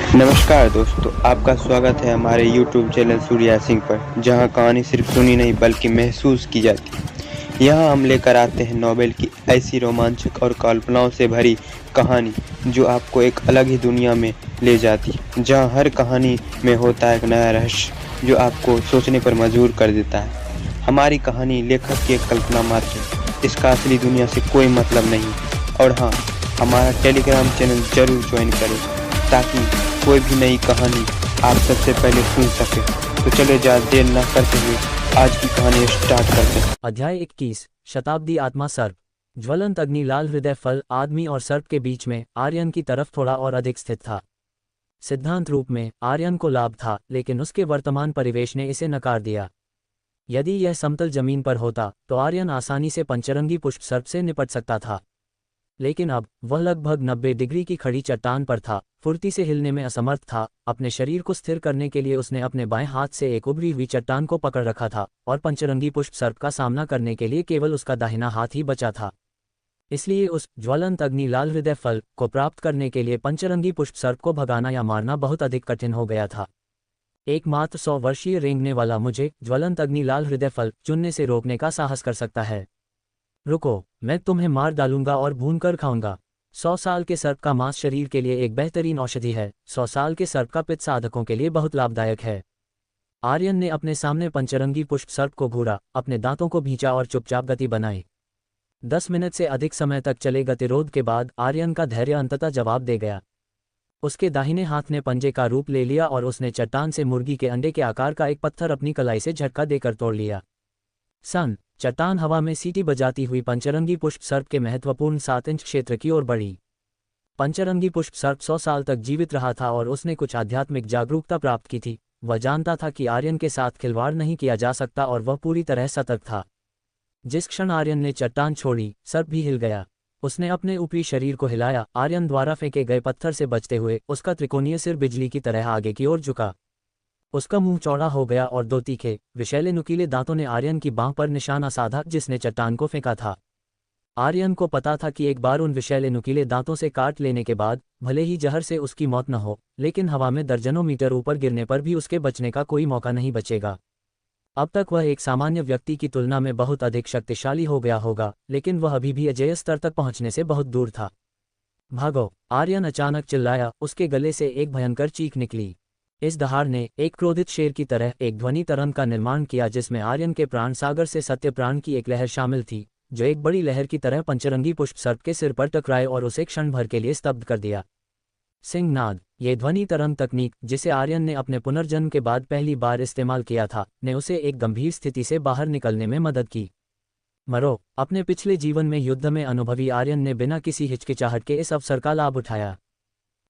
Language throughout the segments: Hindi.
नमस्कार दोस्तों, आपका स्वागत है हमारे YouTube चैनल सूर्या सिंह पर, जहां कहानी सिर्फ सुनी नहीं बल्कि महसूस की जाती है। यहां हम लेकर आते हैं नोवेल की ऐसी रोमांचक और कल्पनाओं से भरी कहानी जो आपको एक अलग ही दुनिया में ले जाती है, जहां हर कहानी में होता है एक नया रहस्य जो आपको सोचने पर मजबूर कर देता है। हमारी कहानी लेखक की एक कल्पना मात्र है, इसका असली दुनिया से कोई मतलब नहीं। और हाँ, हमारा टेलीग्राम चैनल जरूर ज्वाइन करें ताकि कोई भी नई कहानी आप सबसे पहले सुन सके। तो चले ज़्यादा देर न करते हुए आज की कहानी स्टार्ट करते हैं। अध्याय 21 शताब्दी आत्मा सर्प। ज्वलंत अग्नि लाल हृदय फल आदमी और सर्प के बीच में आर्यन की तरफ थोड़ा और अधिक स्थित था। सिद्धांत रूप में आर्यन को लाभ था, लेकिन उसके वर्तमान परिवेश ने इसे नकार दिया। यदि यह समतल जमीन पर होता तो आर्यन आसानी से पंचरंगी पुष्प सर्प से निपट सकता था, लेकिन अब वह लगभग 90 डिग्री की खड़ी चट्टान पर था, फुर्ती से हिलने में असमर्थ था। अपने शरीर को स्थिर करने के लिए उसने अपने बाएं हाथ से एक उभरी हुई चट्टान को पकड़ रखा था और पंचरंगी पुष्प सर्प का सामना करने के लिए केवल उसका दाहिना हाथ ही बचा था। इसलिए उस ज्वलंत अग्नि लाल हृदय फल को प्राप्त करने के लिए पंचरंगी पुष्प सर्प को भगाना या मारना बहुत अधिक कठिन हो गया था। एकमात्र 100 वर्षीय रेंगने वाला मुझे ज्वलंत अग्नि लाल हृदय फल चुनने से रोकने का साहस कर सकता है। रुको, मैं तुम्हें मार डालूंगा और भून कर खाऊंगा। 100 साल के सर्प का मांस शरीर के लिए एक बेहतरीन औषधि है। 100 साल के सर्प का पित्त साधकों के लिए बहुत लाभदायक है। आर्यन ने अपने सामने पंचरंगी पुष्प सर्प को घूरा, अपने दांतों को भींचा और चुपचाप गति बनाई। 10 मिनट से अधिक समय तक चले गतिरोध के बाद आर्यन का धैर्य अंततः जवाब दे गया। उसके दाहिने हाथ ने पंजे का रूप ले लिया और उसने चट्टान से मुर्गी के अंडे के आकार का एक पत्थर अपनी कलाई से झटका देकर तोड़ लिया। चट्टान हवा में सीटी बजाती हुई पंचरंगी पुष्प सर्प के महत्वपूर्ण 7 इंच क्षेत्र की ओर बढ़ी। पंचरंगी पुष्प सर्प 100 साल तक जीवित रहा था और उसने कुछ आध्यात्मिक जागरूकता प्राप्त की थी। वह जानता था कि आर्यन के साथ खिलवाड़ नहीं किया जा सकता और वह पूरी तरह सतर्क था। जिस क्षण आर्यन ने चट्टान छोड़ी, सर्प भी हिल गया। उसने अपने ऊपरी शरीर को हिलाया। आर्यन द्वारा फेंके गए पत्थर से बचते हुए उसका त्रिकोणीय सिर बिजली की तरह आगे की ओर झुका। उसका मुंह चौड़ा हो गया और 2 तीखे विषैले नुकीले दांतों ने आर्यन की बांह पर निशाना साधा जिसने चट्टान को फेंका था। आर्यन को पता था कि एक बार उन विषैले नुकीले दांतों से काट लेने के बाद भले ही जहर से उसकी मौत न हो, लेकिन हवा में दर्जनों मीटर ऊपर गिरने पर भी उसके बचने का कोई मौका नहीं बचेगा। अब तक वह एक सामान्य व्यक्ति की तुलना में बहुत अधिक शक्तिशाली हो गया होगा, लेकिन वह अभी भी अजेय स्तर तक पहुंचने से बहुत दूर था। भागो! आर्यन अचानक चिल्लाया। उसके गले से एक भयंकर चीख निकली। इस दहाड़ ने एक क्रोधित शेर की तरह एक ध्वनि तरंग का निर्माण किया जिसमें आर्यन के प्राण सागर से सत्य प्राण की एक लहर शामिल थी, जो एक बड़ी लहर की तरह पंचरंगी पुष्प सर्प के सिर पर टकराए और उसे क्षण भर के लिए स्तब्ध कर दिया। सिंहनाद। ये ध्वनि तरंग तकनीक, जिसे आर्यन ने अपने पुनर्जन्म के बाद पहली बार इस्तेमाल किया था, ने उसे एक गंभीर स्थिति से बाहर निकलने में मदद की। मरो! अपने पिछले जीवन में युद्ध में अनुभवी आर्यन ने बिना किसी हिचकिचाहट के इस अवसर का लाभ उठाया।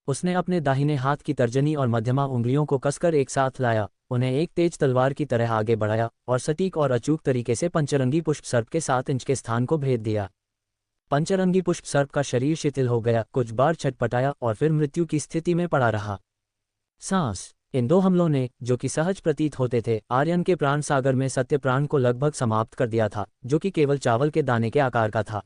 उसने अपने दाहिने हाथ की तर्जनी और मध्यमा उंगलियों को कसकर एक साथ लाया, उन्हें एक तेज तलवार की तरह आगे बढ़ाया और सटीक और अचूक तरीके से पंचरंगी पुष्प सर्प के 7 इंच के स्थान को भेद दिया। पंचरंगी पुष्प सर्प का शरीर शिथिल हो गया, कुछ बार छटपटाया और फिर मृत्यु की स्थिति में पड़ा रहा। सांस। इन 2 हमलों ने, जो कि सहज प्रतीत होते थे, आर्यन के प्राण सागर में सत्य प्राण को लगभग समाप्त कर दिया था, जो कि केवल चावल के दाने के आकार का था।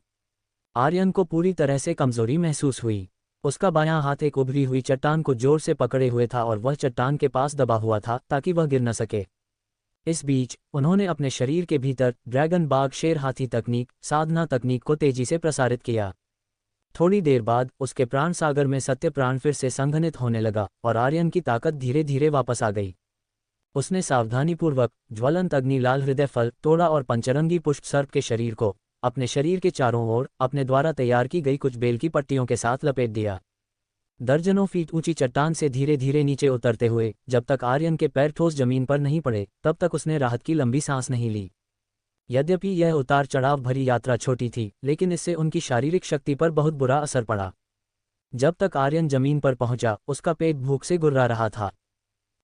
आर्यन को पूरी तरह से कमजोरी महसूस हुई। उसका बायां हाथ एक उभरी हुई चट्टान को जोर से पकड़े हुए था और वह चट्टान के पास दबा हुआ था ताकि वह गिर न सके। इस बीच उन्होंने अपने शरीर के भीतर ड्रैगन बाघ शेर हाथी तकनीक साधना तकनीक को तेजी से प्रसारित किया। थोड़ी देर बाद उसके प्राण सागर में सत्य प्राण फिर से संघनित होने लगा और आर्यन की ताकत धीरे धीरे वापस आ गई। उसने सावधानीपूर्वक ज्वलंत अग्नि लाल हृदय फल तोड़ा और पंचरंगी पुष्प सर्प के शरीर को अपने शरीर के चारों ओर अपने द्वारा तैयार की गई कुछ बेल की पट्टियों के साथ लपेट दिया। दर्जनों फीट ऊंची चट्टान से धीरे धीरे नीचे उतरते हुए जब तक आर्यन के पैर ठोस जमीन पर नहीं पड़े, तब तक उसने राहत की लंबी सांस नहीं ली। यद्यपि यह उतार चढ़ाव भरी यात्रा छोटी थी, लेकिन इससे उनकी शारीरिक शक्ति पर बहुत बुरा असर पड़ा। जब तक आर्यन जमीन पर पहुंचा, उसका पेट भूख से गुर्रा रहा था।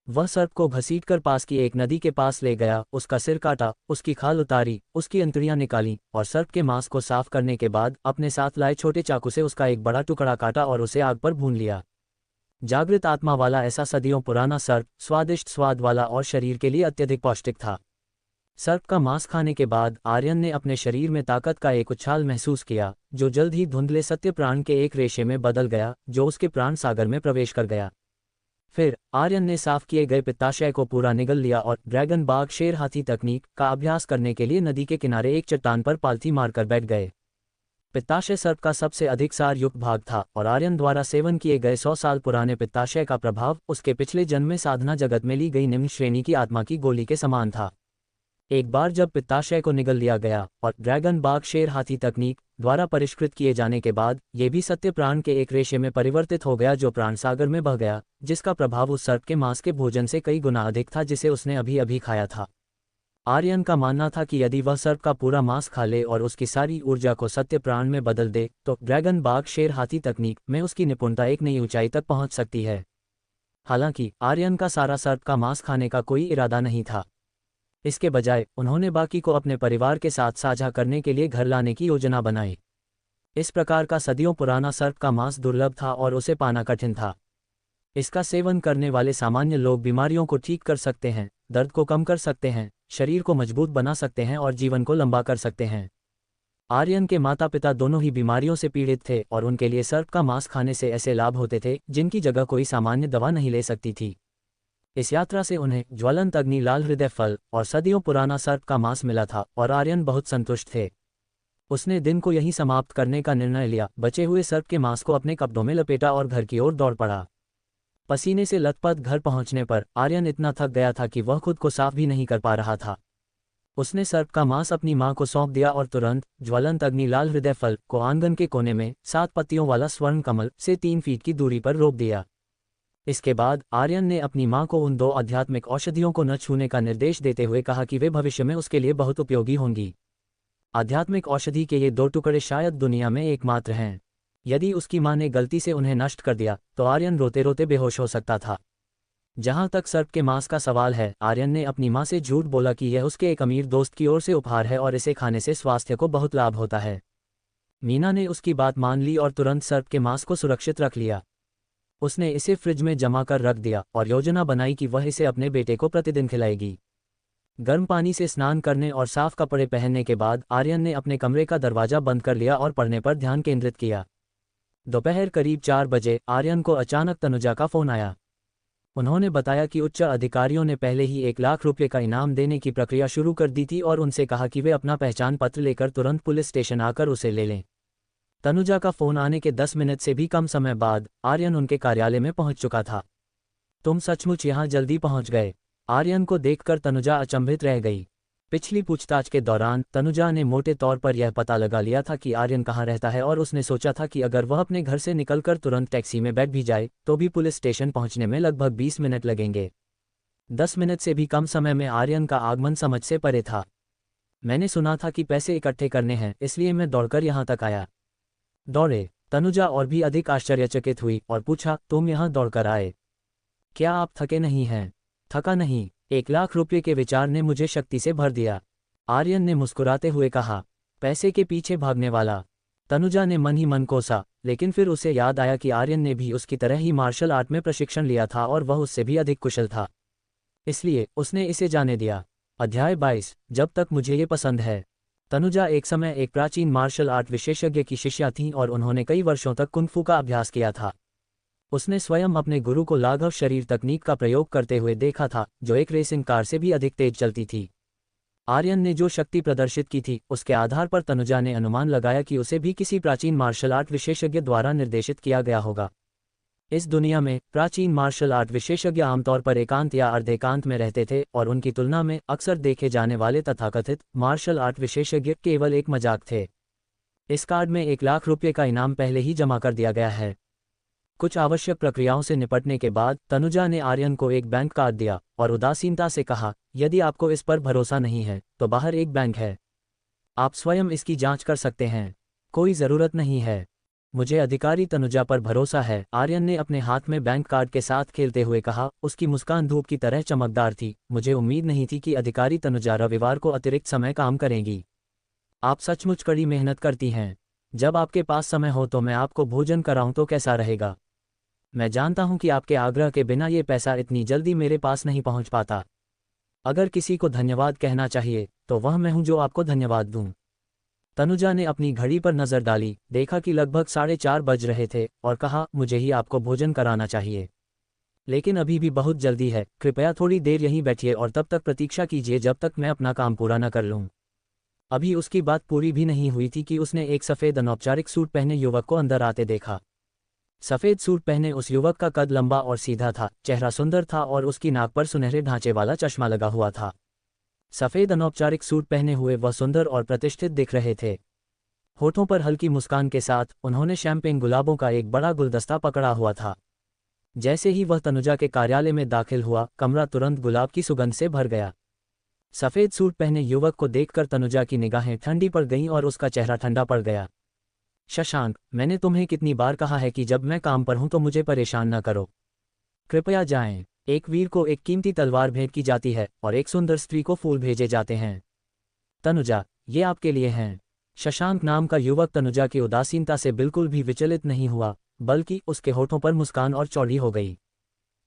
वह सर्प को घसीटकर पास की एक नदी के पास ले गया, उसका सिर काटा, उसकी खाल उतारी, उसकी अंतड़ियां निकाली और सर्प के मांस को साफ करने के बाद अपने साथ लाए छोटे चाकू से उसका एक बड़ा टुकड़ा काटा और उसे आग पर भून लिया। जागृत आत्मा वाला ऐसा सदियों पुराना सर्प, स्वादिष्ट स्वाद वाला और शरीर के लिए अत्यधिक पौष्टिक था। सर्प का मांस खाने के बाद आर्यन ने अपने शरीर में ताकत का एक उछाल महसूस किया, जो जल्द ही धुंधले सत्य प्राण के एक रेशे में बदल गया, जो उसके प्राण सागर में प्रवेश कर गया। फिर आर्यन ने साफ किए गए पित्ताशय को पूरा निगल लिया और ड्रैगन बाघ शेर हाथी तकनीक का अभ्यास करने के लिए नदी के किनारे एक चट्टान पर पालथी मारकर बैठ गए। पित्ताशय सर्प का सबसे अधिक सार युक्त भाग था और आर्यन द्वारा सेवन किए गए 100 साल पुराने पित्ताशय का प्रभाव उसके पिछले जन्म में साधना जगत में ली गई निम्न श्रेणी की आत्मा की गोली के समान था। एक बार जब पित्ताशय को निगल लिया गया और ड्रैगन बाघ शेर हाथी तकनीक द्वारा परिष्कृत किए जाने के बाद ये भी सत्य प्राण के एक रेशे में परिवर्तित हो गया जो प्राण सागर में बह गया, जिसका प्रभाव उस सर्प के मांस के भोजन से कई गुना अधिक था जिसे उसने अभी अभी खाया था। आर्यन का मानना था कि यदि वह सर्प का पूरा मांस खा ले और उसकी सारी ऊर्जा को सत्य प्राण में बदल दे तो ड्रैगन बाघ शेर हाथी तकनीक में उसकी निपुणता एक नई ऊंचाई तक पहुंच सकती है। हालांकि आर्यन का सारा सर्प का मांस खाने का कोई इरादा नहीं था। इसके बजाय उन्होंने बाकी को अपने परिवार के साथ साझा करने के लिए घर लाने की योजना बनाई। इस प्रकार का सदियों पुराना सर्प का मांस दुर्लभ था और उसे पाना कठिन था। इसका सेवन करने वाले सामान्य लोग बीमारियों को ठीक कर सकते हैं, दर्द को कम कर सकते हैं, शरीर को मजबूत बना सकते हैं और जीवन को लंबा कर सकते हैं। आर्यन के माता पिता दोनों ही बीमारियों से पीड़ित थे और उनके लिए सर्प का मांस खाने से ऐसे लाभ होते थे जिनकी जगह कोई सामान्य दवा नहीं ले सकती थी। इस यात्रा से उन्हें ज्वलंत अग्नि लाल हृदय फल और सदियों पुराना सर्प का मांस मिला था और आर्यन बहुत संतुष्ट थे। उसने दिन को यहीं समाप्त करने का निर्णय लिया, बचे हुए सर्प के मांस को अपने कपड़ों में लपेटा और घर की ओर दौड़ पड़ा। पसीने से लथपथ घर पहुंचने पर आर्यन इतना थक गया था कि वह खुद को साफ भी नहीं कर पा रहा था। उसने सर्प का मांस अपनी मां को सौंप दिया और तुरंत ज्वलंत अग्नि लाल हृदय फल को आंगन के कोने में 7 पत्तियों वाला स्वर्ण कमल से 3 फीट की दूरी पर रोप दिया। इसके बाद आर्यन ने अपनी मां को उन 2 आध्यात्मिक औषधियों को न छूने का निर्देश देते हुए कहा कि वे भविष्य में उसके लिए बहुत उपयोगी होंगी। आध्यात्मिक औषधि के ये 2 टुकड़े शायद दुनिया में एकमात्र हैं। यदि उसकी मां ने गलती से उन्हें नष्ट कर दिया तो आर्यन रोते रोते बेहोश हो सकता था। जहां तक सर्प के मांस का सवाल है, आर्यन ने अपनी मां से झूठ बोला कि यह उसके एक अमीर दोस्त की ओर से उपहार है और इसे खाने से स्वास्थ्य को बहुत लाभ होता है। मीना ने उसकी बात मान ली और तुरंत सर्प के मांस को सुरक्षित रख लिया। उसने इसे फ्रिज में जमा कर रख दिया और योजना बनाई कि वह इसे अपने बेटे को प्रतिदिन खिलाएगी। गर्म पानी से स्नान करने और साफ कपड़े पहनने के बाद आर्यन ने अपने कमरे का दरवाजा बंद कर लिया और पढ़ने पर ध्यान केंद्रित किया। दोपहर करीब 4 बजे आर्यन को अचानक तनुजा का फोन आया। उन्होंने बताया कि उच्च अधिकारियों ने पहले ही 1 लाख रुपये का इनाम देने की प्रक्रिया शुरू कर दी थी और उनसे कहा कि वे अपना पहचान पत्र लेकर तुरंत पुलिस स्टेशन आकर उसे ले लें। तनुजा का फोन आने के 10 मिनट से भी कम समय बाद आर्यन उनके कार्यालय में पहुंच चुका था। तुम सचमुच यहां जल्दी पहुंच गए? आर्यन को देखकर तनुजा अचंभित रह गई। पिछली पूछताछ के दौरान तनुजा ने मोटे तौर पर यह पता लगा लिया था कि आर्यन कहाँ रहता है और उसने सोचा था कि अगर वह अपने घर से निकलकर तुरंत टैक्सी में बैठ भी जाए तो भी पुलिस स्टेशन पहुंचने में लगभग 20 मिनट लगेंगे। 10 मिनट से भी कम समय में आर्यन का आगमन समझ से परे था। मैंने सुना था कि पैसे इकट्ठे करने हैं, इसलिए मैं दौड़कर यहाँ तक आया। दौड़े? तनुजा और भी अधिक आश्चर्यचकित हुई और पूछा, तुम यहाँ दौड़कर आए? क्या आप थके नहीं हैं? थका नहीं। 1 लाख रुपये के विचार ने मुझे शक्ति से भर दिया। आर्यन ने मुस्कुराते हुए कहा। पैसे के पीछे भागने वाला? तनुजा ने मन ही मन कोसा, लेकिन फिर उसे याद आया कि आर्यन ने भी उसकी तरह ही मार्शल आर्ट में प्रशिक्षण लिया था और वह उससे भी अधिक कुशल था, इसलिए उसने इसे जाने दिया। अध्याय 22। जब तक मुझे ये पसंद है। तनुजा एक समय एक प्राचीन मार्शल आर्ट विशेषज्ञ की शिष्या थीं और उन्होंने कई वर्षों तक कुंग-फू का अभ्यास किया था। उसने स्वयं अपने गुरु को लाघव शरीर तकनीक का प्रयोग करते हुए देखा था, जो एक रेसिंग कार से भी अधिक तेज चलती थी। आर्यन ने जो शक्ति प्रदर्शित की थी, उसके आधार पर तनुजा ने अनुमान लगाया कि उसे भी किसी प्राचीन मार्शल आर्ट विशेषज्ञ द्वारा निर्देशित किया गया होगा। इस दुनिया में प्राचीन मार्शल आर्ट विशेषज्ञ आमतौर पर एकांत या अर्धेकांत में रहते थे और उनकी तुलना में अक्सर देखे जाने वाले तथाकथित मार्शल आर्ट विशेषज्ञ केवल एक मजाक थे। इस कार्ड में 1 लाख रुपये का इनाम पहले ही जमा कर दिया गया है। कुछ आवश्यक प्रक्रियाओं से निपटने के बाद तनुजा ने आर्यन को एक बैंक कार्ड दिया और उदासीनता से कहा, यदि आपको इस पर भरोसा नहीं है तो बाहर एक बैंक है, आप स्वयं इसकी जांच कर सकते हैं। कोई ज़रूरत नहीं है, मुझे अधिकारी तनुजा पर भरोसा है। आर्यन ने अपने हाथ में बैंक कार्ड के साथ खेलते हुए कहा। उसकी मुस्कान धूप की तरह चमकदार थी। मुझे उम्मीद नहीं थी कि अधिकारी तनुजा रविवार को अतिरिक्त समय काम करेंगी। आप सचमुच कड़ी मेहनत करती हैं। जब आपके पास समय हो तो मैं आपको भोजन कराऊं तो कैसा रहेगा? मैं जानता हूं कि आपके आग्रह के बिना ये पैसा इतनी जल्दी मेरे पास नहीं पहुंच पाता। अगर किसी को धन्यवाद कहना चाहिए तो वह मैं हूं जो आपको धन्यवाद दूं। तनुजा ने अपनी घड़ी पर नजर डाली, देखा कि लगभग 4:30 बज रहे थे और कहा, मुझे ही आपको भोजन कराना चाहिए। लेकिन अभी भी बहुत जल्दी है, कृपया थोड़ी देर यहीं बैठिए और तब तक प्रतीक्षा कीजिए जब तक मैं अपना काम पूरा न कर लूँ। अभी उसकी बात पूरी भी नहीं हुई थी कि उसने एक सफ़ेद अनौपचारिक सूट पहने युवक को अंदर आते देखा। सफ़ेद सूट पहने उस युवक का कद लंबा और सीधा था, चेहरा सुंदर था और उसकी नाक पर सुनहरे ढांचे वाला चश्मा लगा हुआ था। सफ़ेद अनौपचारिक सूट पहने हुए वह सुंदर और प्रतिष्ठित दिख रहे थे। होठों पर हल्की मुस्कान के साथ उन्होंने शैंपेन गुलाबों का एक बड़ा गुलदस्ता पकड़ा हुआ था। जैसे ही वह तनुजा के कार्यालय में दाखिल हुआ, कमरा तुरंत गुलाब की सुगंध से भर गया। सफ़ेद सूट पहने युवक को देखकर तनुजा की निगाहें ठंडी पड़ गईं और उसका चेहरा ठंडा पड़ गया। शशांक, मैंने तुम्हें कितनी बार कहा है कि जब मैं काम पर हूं तो मुझे परेशान न करो। कृपया जाएं। एक वीर को एक कीमती तलवार भेंट की जाती है और एक सुंदर स्त्री को फूल भेजे जाते हैं। तनुजा, ये आपके लिए हैं। शशांक नाम का युवक तनुजा की उदासीनता से बिल्कुल भी विचलित नहीं हुआ, बल्कि उसके होठों पर मुस्कान और चौड़ी हो गई।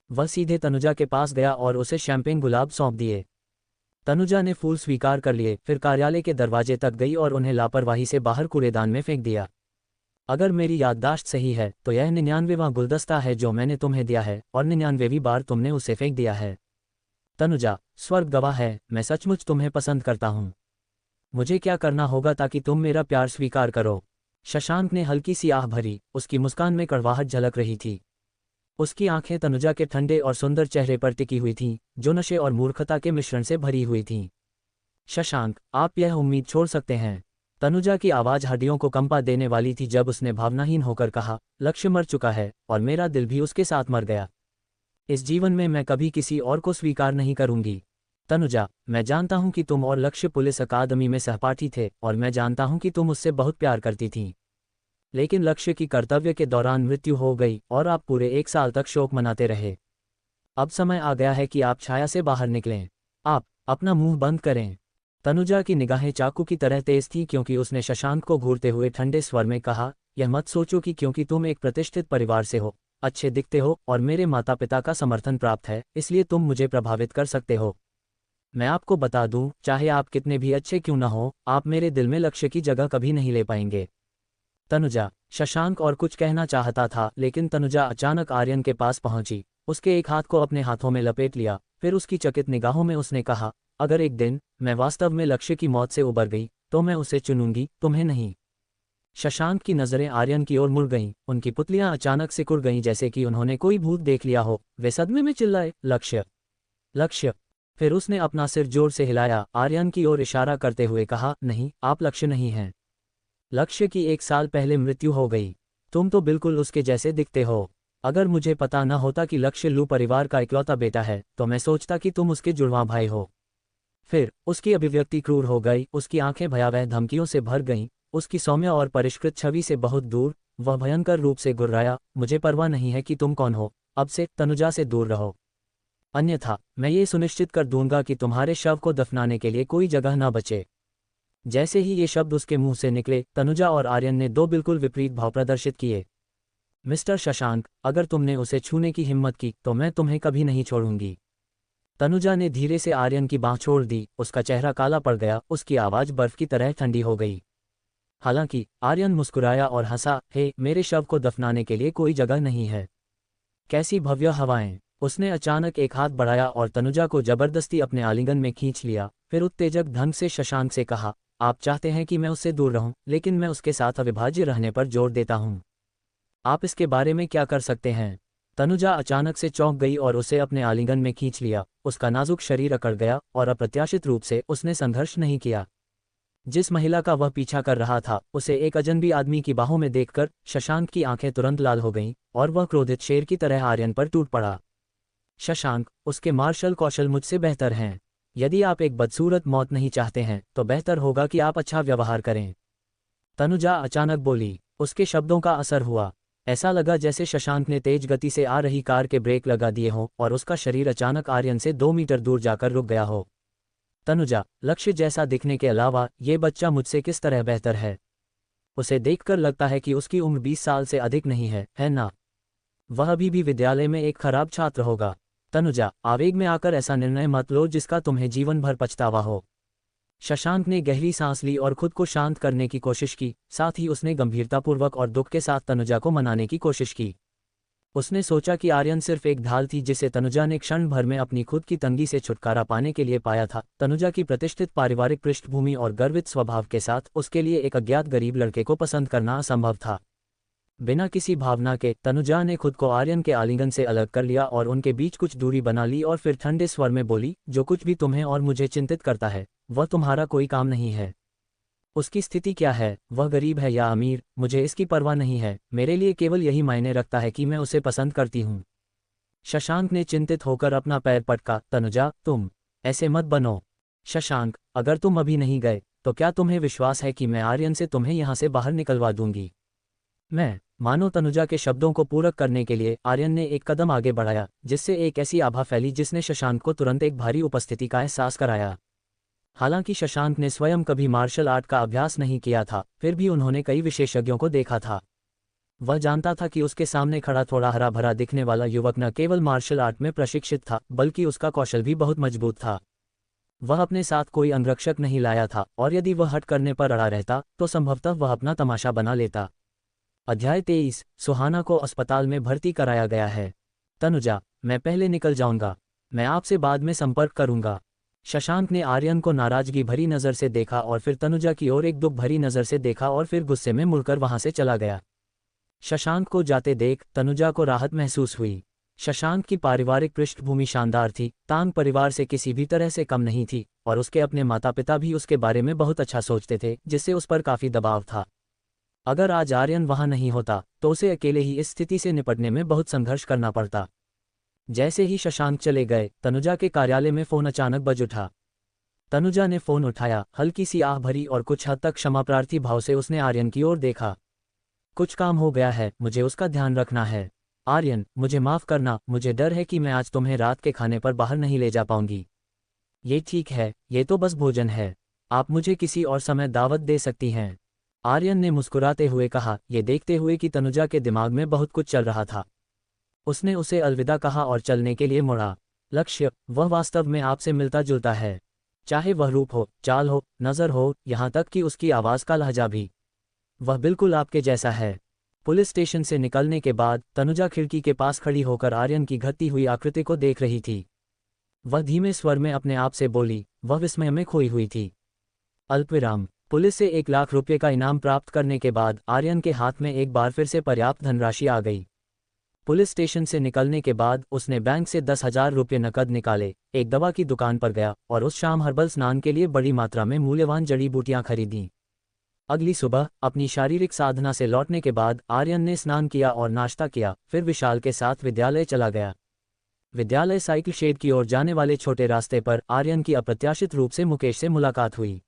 वह सीधे तनुजा के पास गया और उसे शैंपेन गुलाब सौंप दिए। तनुजा ने फूल स्वीकार कर लिए, फिर कार्यालय के दरवाजे तक गई और उन्हें लापरवाही से बाहर कूड़ेदान में फेंक दिया। अगर मेरी याददाश्त सही है तो यह 99वां गुलदस्ता है जो मैंने तुम्हें दिया है और 99वीं बार तुमने उसे फेंक दिया है। तनुजा, स्वर्ग गवाह है, मैं सचमुच तुम्हें पसंद करता हूँ। मुझे क्या करना होगा ताकि तुम मेरा प्यार स्वीकार करो? शशांक ने हल्की सी आह भरी, उसकी मुस्कान में कड़वाहट झलक रही थी। उसकी आंखें तनुजा के ठंडे और सुंदर चेहरे पर टिकी हुई थीं, जो नशे और मूर्खता के मिश्रण से भरी हुई थीं। शशांक, आप यह उम्मीद छोड़ सकते हैं। तनुजा की आवाज़ हड्डियों को कंपा देने वाली थी जब उसने भावनाहीन होकर कहा, लक्ष्य मर चुका है और मेरा दिल भी उसके साथ मर गया। इस जीवन में मैं कभी किसी और को स्वीकार नहीं करूंगी। तनुजा, मैं जानता हूं कि तुम और लक्ष्य पुलिस अकादमी में सहपाठी थे और मैं जानता हूं कि तुम उससे बहुत प्यार करती थीं। लेकिन लक्ष्य की कर्तव्य के दौरान मृत्यु हो गई और आप पूरे 1 साल तक शोक मनाते रहे। अब समय आ गया है कि आप छाया से बाहर निकलें। आप अपना मुंह बंद करें। तनुजा की निगाहें चाकू की तरह तेज थीं क्योंकि उसने शशांक को घूरते हुए ठंडे स्वर में कहा, यह मत सोचो कि क्योंकि तुम एक प्रतिष्ठित परिवार से हो, अच्छे दिखते हो और मेरे माता पिता का समर्थन प्राप्त है, इसलिए तुम मुझे प्रभावित कर सकते हो। मैं आपको बता दूं, चाहे आप कितने भी अच्छे क्यों न हो, आप मेरे दिल में लक्ष्य की जगह कभी नहीं ले पाएंगे। तनुजा, शशांक और कुछ कहना चाहता था लेकिन तनुजा अचानक आर्यन के पास पहुंची, उसके एक हाथ को अपने हाथों में लपेट लिया, फिर उसकी चकित निगाहों में उसने कहा, अगर एक दिन मैं वास्तव में लक्ष्य की मौत से उबर गई तो मैं उसे चुनूंगी, तुम्हें नहीं। शशांक की नज़रें आर्यन की ओर मुड़ गईं, उनकी पुतलियां अचानक सिकुड़ गईं जैसे कि उन्होंने कोई भूत देख लिया हो। वे सदमे में चिल्लाए, लक्ष्य, लक्ष्य। फिर उसने अपना सिर जोर से हिलाया, आर्यन की ओर इशारा करते हुए कहा, नहीं, आप लक्ष्य नहीं हैं। लक्ष्य की 1 साल पहले मृत्यु हो गई। तुम तो बिल्कुल उसके जैसे दिखते हो। अगर मुझे पता न होता कि लक्ष्य लू परिवार का इकलौता बेटा है तो मैं सोचता कि तुम उसके जुड़वां भाई हो। फिर उसकी अभिव्यक्ति क्रूर हो गई, उसकी आंखें भयावह धमकियों से भर गईं, उसकी सौम्य और परिष्कृत छवि से बहुत दूर वह भयंकर रूप से गुर्राया, मुझे परवाह नहीं है कि तुम कौन हो, अब से तनुजा से दूर रहो, अन्यथा मैं ये सुनिश्चित कर दूंगा कि तुम्हारे शव को दफनाने के लिए कोई जगह न बचे। जैसे ही ये शब्द उसके मुंह से निकले, तनुजा और आर्यन ने दो बिल्कुल विपरीत भाव प्रदर्शित किए। मिस्टर शशांक, अगर तुमने उसे छूने की हिम्मत की तो मैं तुम्हें कभी नहीं छोड़ूंगी। तनुजा ने धीरे से आर्यन की बांह छोड़ दी, उसका चेहरा काला पड़ गया, उसकी आवाज़ बर्फ की तरह ठंडी हो गई। हालांकि आर्यन मुस्कुराया और हंसा, हे, मेरे शव को दफनाने के लिए कोई जगह नहीं है। कैसी भव्य हवाएं। उसने अचानक एक हाथ बढ़ाया और तनुजा को जबरदस्ती अपने आलिंगन में खींच लिया, फिर उत्तेजक ढंग से शशांक से कहा, आप चाहते हैं कि मैं उससे दूर रहूं, लेकिन मैं उसके साथ अविभाज्य रहने पर जोर देता हूं। आप इसके बारे में क्या कर सकते हैं? तनुजा अचानक से चौंक गई और उसे अपने आलिंगन में खींच लिया, उसका नाजुक शरीर अकड़ गया और अप्रत्याशित रूप से उसने संघर्ष नहीं किया। जिस महिला का वह पीछा कर रहा था, उसे एक अजनबी आदमी की बाहों में देखकर शशांक की आंखें तुरंत लाल हो गईं और वह क्रोधित शेर की तरह आर्यन पर टूट पड़ा। शशांक, उसके मार्शल कौशल मुझसे बेहतर हैं। यदि आप एक बदसूरत मौत नहीं चाहते हैं तो बेहतर होगा कि आप अच्छा व्यवहार करें। तनुजा अचानक बोली, उसके शब्दों का असर हुआ। ऐसा लगा जैसे शशांक ने तेज गति से आ रही कार के ब्रेक लगा दिए हों और उसका शरीर अचानक आर्यन से 2 मीटर दूर जाकर रुक गया हो। तनुजा, लक्ष्य जैसा दिखने के अलावा ये बच्चा मुझसे किस तरह बेहतर है? उसे देखकर लगता है कि उसकी उम्र 20 साल से अधिक नहीं है ना? वह अभी भी विद्यालय में एक खराब छात्र होगा। तनुजा, आवेग में आकर ऐसा निर्णय मत लो जिसका तुम्हें जीवन भर पछतावा हो। शशांक ने गहरी सांस ली और खुद को शांत करने की कोशिश की, साथ ही उसने गंभीरतापूर्वक और दुख के साथ तनुजा को मनाने की कोशिश की। उसने सोचा कि आर्यन सिर्फ एक ढाल थी जिसे तनुजा ने क्षण भर में अपनी खुद की तंगी से छुटकारा पाने के लिए पाया था। तनुजा की प्रतिष्ठित पारिवारिक पृष्ठभूमि और गर्वित स्वभाव के साथ उसके लिए एक अज्ञात गरीब लड़के को पसंद करना असंभव था। बिना किसी भावना के तनुजा ने खुद को आर्यन के आलिंगन से अलग कर लिया और उनके बीच कुछ दूरी बना ली और फिर ठंडे स्वर में बोली, जो कुछ भी तुम्हें और मुझे चिंतित करता है वह तुम्हारा कोई काम नहीं है। उसकी स्थिति क्या है, वह गरीब है या अमीर, मुझे इसकी परवाह नहीं है। मेरे लिए केवल यही मायने रखता है कि मैं उसे पसंद करती हूँ। शशांक ने चिंतित होकर अपना पैर पटका। तनुजा, तुम ऐसे मत बनो। शशांक, अगर तुम अभी नहीं गए तो क्या तुम्हें विश्वास है कि मैं आर्यन से तुम्हें यहाँ से बाहर निकलवा दूंगी? मैं मानो तनुजा के शब्दों को पूरक करने के लिए आर्यन ने एक कदम आगे बढ़ाया, जिससे एक ऐसी आभा फैली जिसने शशांक को तुरंत एक भारी उपस्थिति का एहसास कराया। हालांकि शशांक ने स्वयं कभी मार्शल आर्ट का अभ्यास नहीं किया था, फिर भी उन्होंने कई विशेषज्ञों को देखा था। वह जानता था कि उसके सामने खड़ा थोड़ा हरा भरा दिखने वाला युवक न केवल मार्शल आर्ट में प्रशिक्षित था, बल्कि उसका कौशल भी बहुत मजबूत था। वह अपने साथ कोई अंगरक्षक नहीं लाया था, और यदि वह हट करने पर अड़ा रहता तो संभवतः वह अपना तमाशा बना लेता। अध्याय 23। सुहाना को अस्पताल में भर्ती कराया गया है। तनुजा, मैं पहले निकल जाऊंगा, मैं आपसे बाद में संपर्क करूंगा। शशांक ने आर्यन को नाराजगी भरी नज़र से देखा और फिर तनुजा की ओर एक दुख भरी नज़र से देखा और फिर गुस्से में मुड़कर वहां से चला गया। शशांक को जाते देख तनुजा को राहत महसूस हुई। शशांक की पारिवारिक पृष्ठभूमि शानदार थी, तांग परिवार से किसी भी तरह से कम नहीं थी, और उसके अपने माता पिता भी उसके बारे में बहुत अच्छा सोचते थे, जिससे उस पर काफ़ी दबाव था। अगर आज आर्यन वहां नहीं होता तो उसे अकेले ही इस स्थिति से निपटने में बहुत संघर्ष करना पड़ता। जैसे ही शशांक चले गए, तनुजा के कार्यालय में फ़ोन अचानक बज उठा। तनुजा ने फ़ोन उठाया। हल्की सी आह भरी और कुछ हद तक क्षमाप्रार्थी भाव से उसने आर्यन की ओर देखा। कुछ काम हो गया है, मुझे उसका ध्यान रखना है। आर्यन, मुझे माफ़ करना, मुझे डर है कि मैं आज तुम्हें रात के खाने पर बाहर नहीं ले जा पाऊंगी। ये ठीक है, ये तो बस भोजन है, आप मुझे किसी और समय दावत दे सकती हैं। आर्यन ने मुस्कुराते हुए कहा, ये देखते हुए कि तनुजा के दिमाग में बहुत कुछ चल रहा था। उसने उसे अलविदा कहा और चलने के लिए मुड़ा। लक्ष्य, वह वास्तव में आपसे मिलता जुलता है, चाहे वह रूप हो, चाल हो, नज़र हो, यहाँ तक कि उसकी आवाज़ का लहजा भी। वह बिल्कुल आपके जैसा है। पुलिस स्टेशन से निकलने के बाद तनुजा खिड़की के पास खड़ी होकर आर्यन की घटती हुई आकृति को देख रही थी। वह धीमे स्वर में अपने आप से बोली, वह विस्मय में खोई हुई थी। अल्पविराम। पुलिस से 1 लाख रुपये का इनाम प्राप्त करने के बाद आर्यन के हाथ में एक बार फिर से पर्याप्त धनराशि आ गई। पुलिस स्टेशन से निकलने के बाद उसने बैंक से 10,000 रुपये नकद निकाले, एक दवा की दुकान पर गया और उस शाम हर्बल स्नान के लिए बड़ी मात्रा में मूल्यवान जड़ी बूटियां खरीदीं। अगली सुबह अपनी शारीरिक साधना से लौटने के बाद आर्यन ने स्नान किया और नाश्ता किया, फिर विशाल के साथ विद्यालय चला गया। विद्यालय साइकिल शेड की ओर जाने वाले छोटे रास्ते पर आर्यन की अप्रत्याशित रूप से मुकेश से मुलाकात हुई।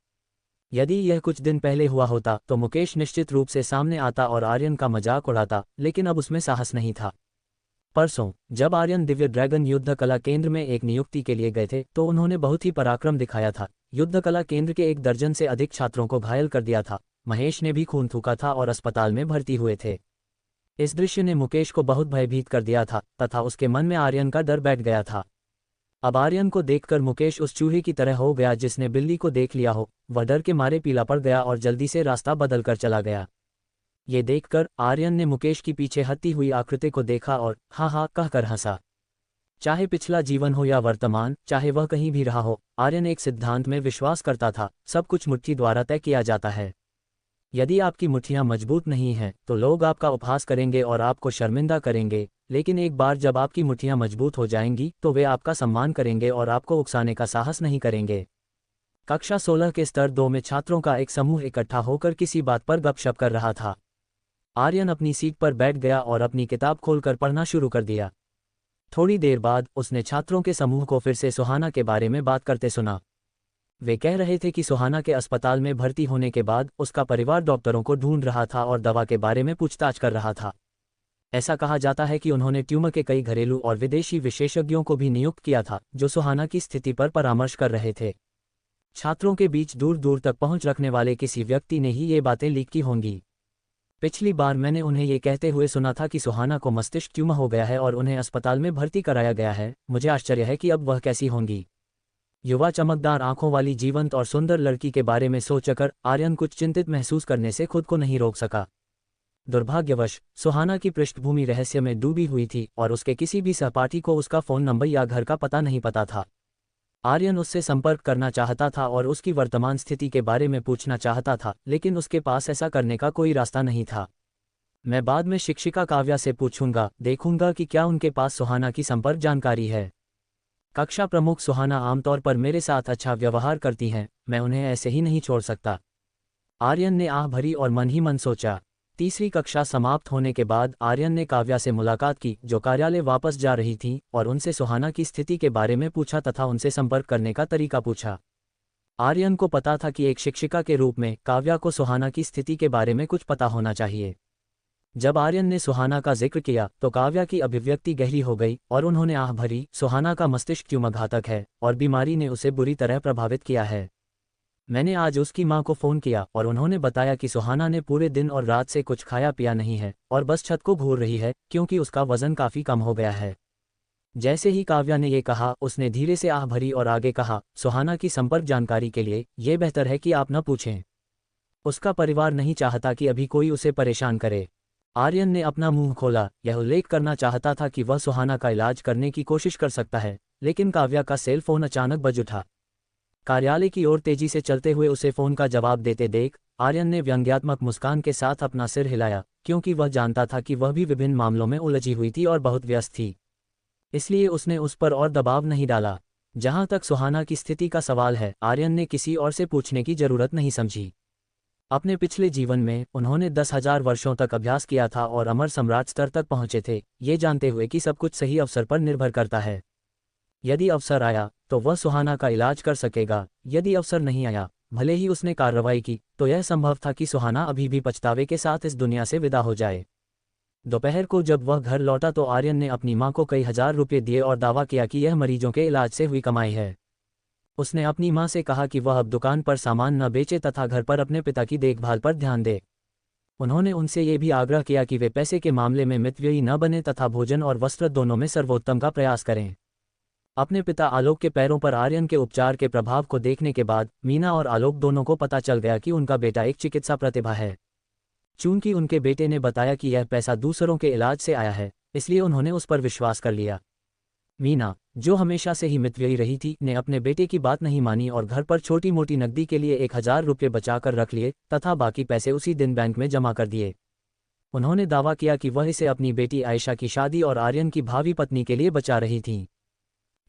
यदि यह कुछ दिन पहले हुआ होता तो मुकेश निश्चित रूप से सामने आता और आर्यन का मजाक उड़ाता, लेकिन अब उसमें साहस नहीं था। परसों जब आर्यन दिव्य ड्रैगन युद्ध कला केंद्र में एक नियुक्ति के लिए गए थे तो उन्होंने बहुत ही पराक्रम दिखाया था। युद्ध कला केंद्र के 1 दर्जन से अधिक छात्रों को घायल कर दिया था। महेश ने भी खून थूका था और अस्पताल में भर्ती हुए थे। इस दृश्य ने मुकेश को बहुत भयभीत कर दिया था तथा उसके मन में आर्यन का डर बैठ गया था। अब आर्यन को देखकर मुकेश उस चूहे की तरह हो गया जिसने बिल्ली को देख लिया हो। वह डर के मारे पीला पड़ गया और जल्दी से रास्ता बदल कर चला गया। ये देखकर आर्यन ने मुकेश की पीछे हटती हुई आकृति को देखा और हाँ हाँ कहकर हंसा। चाहे पिछला जीवन हो या वर्तमान, चाहे वह कहीं भी रहा हो, आर्यन एक सिद्धांत में विश्वास करता था, सब कुछ मुट्ठी द्वारा तय किया जाता है। यदि आपकी मुट्ठियां मजबूत नहीं हैं तो लोग आपका उपहास करेंगे और आपको शर्मिंदा करेंगे, लेकिन एक बार जब आपकी मुट्ठियां मजबूत हो जाएंगी तो वे आपका सम्मान करेंगे और आपको उकसाने का साहस नहीं करेंगे। कक्षा 16 के स्तर 2 में छात्रों का एक समूह इकट्ठा होकर किसी बात पर गपशप कर रहा था। आर्यन अपनी सीट पर बैठ गया और अपनी किताब खोलकर पढ़ना शुरू कर दिया। थोड़ी देर बाद उसने छात्रों के समूह को फिर से सुहाना के बारे में बात करते सुना। वे कह रहे थे कि सुहाना के अस्पताल में भर्ती होने के बाद उसका परिवार डॉक्टरों को ढूंढ रहा था और दवा के बारे में पूछताछ कर रहा था। ऐसा कहा जाता है कि उन्होंने ट्यूमर के कई घरेलू और विदेशी विशेषज्ञों को भी नियुक्त किया था जो सुहाना की स्थिति पर परामर्श कर रहे थे। छात्रों के बीच दूर दूर तक पहुंच रखने वाले किसी व्यक्ति ने ही ये बातें लीक की होंगी। पिछली बार मैंने उन्हें ये कहते हुए सुना था कि सुहाना को मस्तिष्क ट्यूमर हो गया है और उन्हें अस्पताल में भर्ती कराया गया है। मुझे आश्चर्य है कि अब वह कैसी होंगी। युवा चमकदार आंखों वाली जीवंत और सुंदर लड़की के बारे में सोचकर आर्यन कुछ चिंतित महसूस करने से खुद को नहीं रोक सका। दुर्भाग्यवश सुहाना की पृष्ठभूमि रहस्य में डूबी हुई थी और उसके किसी भी सहपाठी को उसका फ़ोन नंबर या घर का पता नहीं पता था। आर्यन उससे संपर्क करना चाहता था और उसकी वर्तमान स्थिति के बारे में पूछना चाहता था, लेकिन उसके पास ऐसा करने का कोई रास्ता नहीं था। मैं बाद में शिक्षिका काव्या से पूछूंगा, देखूंगा कि क्या उनके पास सुहाना की संपर्क जानकारी है। कक्षा प्रमुख सुहाना आमतौर पर मेरे साथ अच्छा व्यवहार करती हैं, मैं उन्हें ऐसे ही नहीं छोड़ सकता। आर्यन ने आह भरी और मन ही मन सोचा। तीसरी कक्षा समाप्त होने के बाद आर्यन ने काव्या से मुलाकात की, जो कार्यालय वापस जा रही थी, और उनसे सुहाना की स्थिति के बारे में पूछा तथा उनसे संपर्क करने का तरीका पूछा। आर्यन को पता था कि एक शिक्षिका के रूप में काव्या को सुहाना की स्थिति के बारे में कुछ पता होना चाहिए। जब आर्यन ने सुहाना का जिक्र किया तो काव्या की अभिव्यक्ति गहरी हो गई और उन्होंने आह भरी, सुहाना का मस्तिष्क ट्यूमर घातक है और बीमारी ने उसे बुरी तरह प्रभावित किया है। मैंने आज उसकी मां को फ़ोन किया और उन्होंने बताया कि सुहाना ने पूरे दिन और रात से कुछ खाया पिया नहीं है और बस छत को घूर रही है क्योंकि उसका वज़न काफ़ी कम हो गया है। जैसे ही काव्या ने ये कहा, उसने धीरे से आह भरी और आगे कहा, सुहाना की संपर्क जानकारी के लिए ये बेहतर है कि आप न पूछें। उसका परिवार नहीं चाहता कि अभी कोई उसे परेशान करे। आर्यन ने अपना मुंह खोला, यह उल्लेख करना चाहता था कि वह सुहाना का इलाज करने की कोशिश कर सकता है, लेकिन काव्या का सेल फोन अचानक बज उठा। कार्यालय की ओर तेजी से चलते हुए उसे फोन का जवाब देते देख आर्यन ने व्यंग्यात्मक मुस्कान के साथ अपना सिर हिलाया, क्योंकि वह जानता था कि वह भी विभिन्न मामलों में उलझी हुई थी और बहुत व्यस्त थी। इसलिए उसने उस पर और दबाव नहीं डाला। जहां तक सुहाना की स्थिति का सवाल है, आर्यन ने किसी और से पूछने की जरूरत नहीं समझी। अपने पिछले जीवन में उन्होंने 10,000 वर्षों तक अभ्यास किया था और अमर सम्राट स्तर तक पहुंचे थे, ये जानते हुए कि सब कुछ सही अवसर पर निर्भर करता है। यदि अवसर आया तो वह सुहाना का इलाज कर सकेगा, यदि अवसर नहीं आया, भले ही उसने कार्रवाई की, तो यह संभव था कि सुहाना अभी भी पछतावे के साथ इस दुनिया से विदा हो जाए। दोपहर को जब वह घर लौटा तो आर्यन ने अपनी मां को कई हजार रुपये दिए और दावा किया कि यह मरीजों के इलाज से हुई कमाई है। उसने अपनी मां से कहा कि वह अब दुकान पर सामान न बेचे तथा घर पर अपने पिता की देखभाल पर ध्यान दे। उन्होंने उनसे ये भी आग्रह किया कि वे पैसे के मामले में मितव्ययी न बने तथा भोजन और वस्त्र दोनों में सर्वोत्तम का प्रयास करें। अपने पिता आलोक के पैरों पर आर्यन के उपचार के प्रभाव को देखने के बाद मीना और आलोक दोनों को पता चल गया कि उनका बेटा एक चिकित्सा प्रतिभा है। चूंकि उनके बेटे ने बताया कि यह पैसा दूसरों के इलाज से आया है, इसलिए उन्होंने उस पर विश्वास कर लिया। मीना, जो हमेशा से ही मितव्ययी रही थी, ने अपने बेटे की बात नहीं मानी और घर पर छोटी मोटी नकदी के लिए 1,000 रुपये बचाकर रख लिए तथा बाकी पैसे उसी दिन बैंक में जमा कर दिए। उन्होंने दावा किया कि वह इसे अपनी बेटी आयशा की शादी और आर्यन की भावी पत्नी के लिए बचा रही थीं।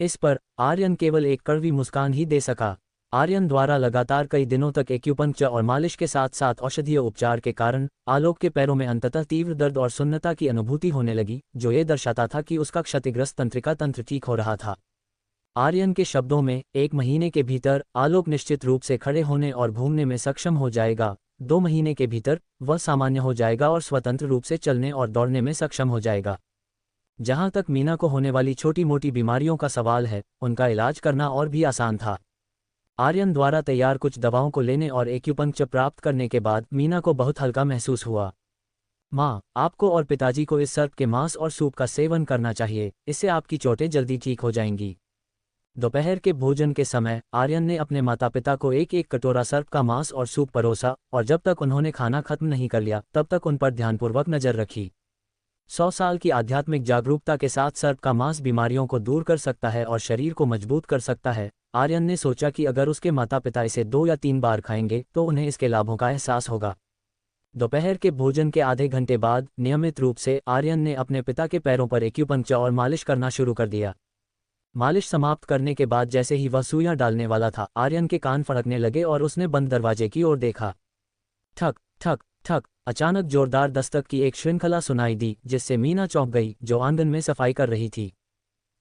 इस पर आर्यन केवल एक कड़वी मुस्कान ही दे सका। आर्यन द्वारा लगातार कई दिनों तक एक्यूपंक्चर और मालिश के साथ साथ औषधीय उपचार के कारण आलोक के पैरों में अंततः तीव्र दर्द और सुन्नता की अनुभूति होने लगी, जो ये दर्शाता था कि उसका क्षतिग्रस्त तंत्रिका तंत्र ठीक हो रहा था। आर्यन के शब्दों में, 1 महीने के भीतर आलोक निश्चित रूप से खड़े होने और घूमने में सक्षम हो जाएगा, 2 महीने के भीतर वह सामान्य हो जाएगा और स्वतंत्र रूप से चलने और दौड़ने में सक्षम हो जाएगा। जहां तक मीना को होने वाली छोटी मोटी बीमारियों का सवाल है, उनका इलाज करना और भी आसान था। आर्यन द्वारा तैयार कुछ दवाओं को लेने और एक्यूपंक्चर प्राप्त करने के बाद मीना को बहुत हल्का महसूस हुआ। माँ, आपको और पिताजी को इस सर्प के मांस और सूप का सेवन करना चाहिए, इससे आपकी चोटें जल्दी ठीक हो जाएंगी। दोपहर के भोजन के समय आर्यन ने अपने माता पिता को एक एक कटोरा सर्प का मांस और सूप परोसा और जब तक उन्होंने खाना खत्म नहीं कर लिया तब तक उन पर ध्यानपूर्वक नजर रखी। 100 साल की आध्यात्मिक जागरूकता के साथ सर्प का मांस बीमारियों को दूर कर सकता है और शरीर को मजबूत कर सकता है। आर्यन ने सोचा कि अगर उसके माता पिता इसे 2 या 3 बार खाएंगे तो उन्हें इसके लाभों का एहसास होगा। दोपहर के भोजन के आधे घंटे बाद नियमित रूप से आर्यन ने अपने पिता के पैरों पर एक्यूपंक्चर और मालिश करना शुरू कर दिया। मालिश समाप्त करने के बाद जैसे ही वह सुइयां डालने वाला था, आर्यन के कान फड़कने लगे और उसने बंद दरवाजे की ओर देखा। ठक ठक ठक, अचानक जोरदार दस्तक की एक श्रृंखला सुनाई दी, जिससे मीना चौंक गई, जो आंगन में सफाई कर रही थी।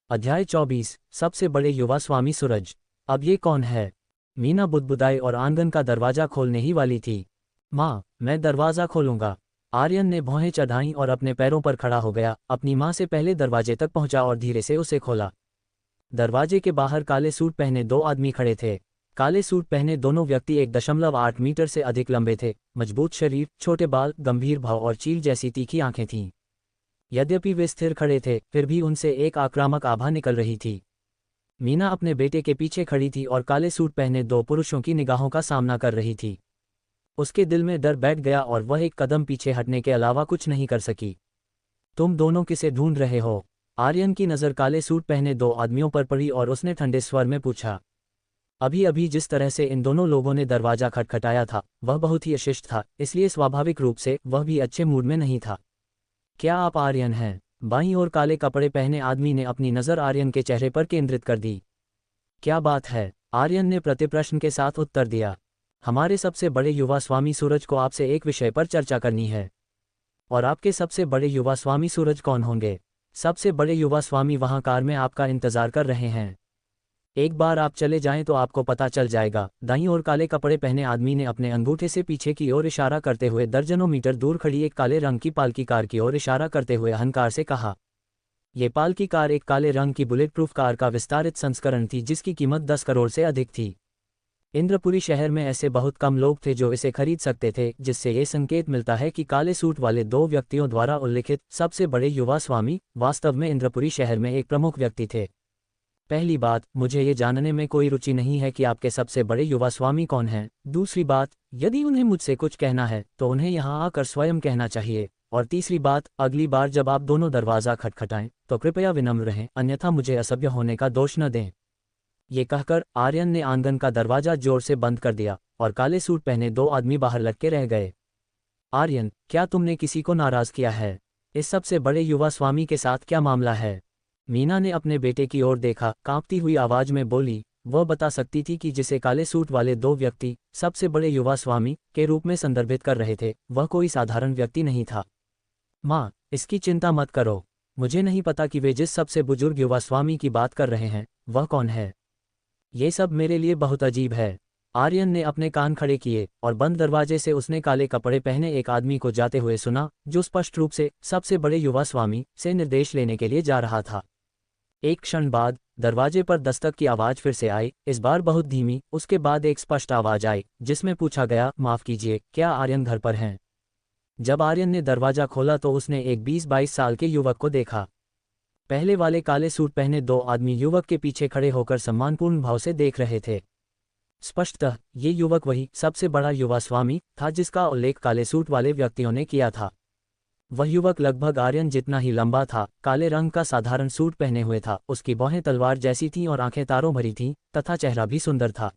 अध्याय 24, सबसे बड़े युवा स्वामी सूरज। अब ये कौन है? मीना बुदबुदाई और आंगन का दरवाजा खोलने ही वाली थी। माँ, मैं दरवाज़ा खोलूंगा। आर्यन ने भौहें चढ़ाईं और अपने पैरों पर खड़ा हो गया, अपनी माँ से पहले दरवाजे तक पहुंचा और धीरे से उसे खोला। दरवाजे के बाहर काले सूट पहने 2 आदमी खड़े थे। काले सूट पहने दोनों व्यक्ति 1.8 मीटर से अधिक लंबे थे, मजबूत शरीर, छोटे बाल, गंभीर भाव और चील जैसी तीखी आंखें थीं। यद्यपि वे स्थिर खड़े थे, फिर भी उनसे एक आक्रामक आभा निकल रही थी। मीना अपने बेटे के पीछे खड़ी थी और काले सूट पहने 2 पुरुषों की निगाहों का सामना कर रही थी। उसके दिल में डर बैठ गया और वह एक कदम पीछे हटने के अलावा कुछ नहीं कर सकी। तुम दोनों किसे ढूंढ रहे हो? आर्यन की नज़र काले सूट पहने दो आदमियों पर पड़ी और उसने ठंडे स्वर में पूछा। अभी अभी जिस तरह से इन दोनों लोगों ने दरवाजा खटखटाया था वह बहुत ही अशिष्ट था, इसलिए स्वाभाविक रूप से वह भी अच्छे मूड में नहीं था। क्या आप आर्यन हैं? बाईं ओर काले कपड़े पहने आदमी ने अपनी नज़र आर्यन के चेहरे पर केंद्रित कर दी। क्या बात है? आर्यन ने प्रतिप्रश्न के साथ उत्तर दिया। हमारे सबसे बड़े युवा स्वामी सूरज को आपसे एक विषय पर चर्चा करनी है। और आपके सबसे बड़े युवा स्वामी सूरज कौन होंगे? सबसे बड़े युवा स्वामी वहां कार में आपका इंतजार कर रहे हैं। एक बार आप चले जाएं तो आपको पता चल जाएगा। दाईं ओर काले कपड़े पहने आदमी ने अपने अंगूठे से पीछे की ओर इशारा करते हुए दर्जनों मीटर दूर खड़ी एक काले रंग की पालकी कार की ओर इशारा करते हुए अहंकार से कहा। ये पालकी कार एक काले रंग की बुलेट प्रूफ कार का विस्तारित संस्करण थी जिसकी कीमत 10 करोड़ से अधिक थी। इंद्रपुरी शहर में ऐसे बहुत कम लोग थे जो इसे खरीद सकते थे, जिससे ये संकेत मिलता है कि काले सूट वाले दो व्यक्तियों द्वारा उल्लिखित सबसे बड़े युवा स्वामी वास्तव में इंद्रपुरी शहर में एक प्रमुख व्यक्ति थे। पहली बात, मुझे ये जानने में कोई रुचि नहीं है कि आपके सबसे बड़े युवा स्वामी कौन हैं। दूसरी बात, यदि उन्हें मुझसे कुछ कहना है तो उन्हें यहाँ आकर स्वयं कहना चाहिए। और तीसरी बात, अगली बार जब आप दोनों दरवाज़ा खटखटाएं तो कृपया विनम्र रहें, अन्यथा मुझे असभ्य होने का दोष न दें। ये कहकर आर्यन ने आंगन का दरवाजा जोर से बंद कर दिया और काले सूट पहने दो आदमी बाहर लटके रह गए। आर्यन, क्या तुमने किसी को नाराज किया है? इस सबसे बड़े युवा स्वामी के साथ क्या मामला है? मीना ने अपने बेटे की ओर देखा, कांपती हुई आवाज में बोली। वह बता सकती थी कि जिसे काले सूट वाले दो व्यक्ति सबसे बड़े युवा स्वामी के रूप में संदर्भित कर रहे थे वह कोई साधारण व्यक्ति नहीं था। माँ, इसकी चिंता मत करो। मुझे नहीं पता कि वे जिस सबसे बुजुर्ग युवा स्वामी की बात कर रहे हैं वह कौन है। ये सब मेरे लिए बहुत अजीब है। आर्यन ने अपने कान खड़े किए और बंद दरवाजे से उसने काले कपड़े पहने एक आदमी को जाते हुए सुना जो स्पष्ट रूप से सबसे बड़े युवा स्वामी से निर्देश लेने के लिए जा रहा था। एक क्षण बाद दरवाजे पर दस्तक की आवाज फिर से आई, इस बार बहुत धीमी। उसके बाद एक स्पष्ट आवाज आई जिसमें पूछा गया, माफ कीजिए, क्या आर्यन घर पर हैं? जब आर्यन ने दरवाजा खोला तो उसने एक 20-22 साल के युवक को देखा। पहले वाले काले सूट पहने दो आदमी युवक के पीछे खड़े होकर सम्मानपूर्ण भाव से देख रहे थे। स्पष्टतः ये युवक वही सबसे बड़ा युवा स्वामी था जिसका उल्लेख काले सूट वाले व्यक्तियों ने किया था। वह युवक लगभग आर्यन जितना ही लंबा था, काले रंग का साधारण सूट पहने हुए था, उसकी बाहें तलवार जैसी थीं और आंखें तारों भरी थीं तथा चेहरा भी सुंदर था।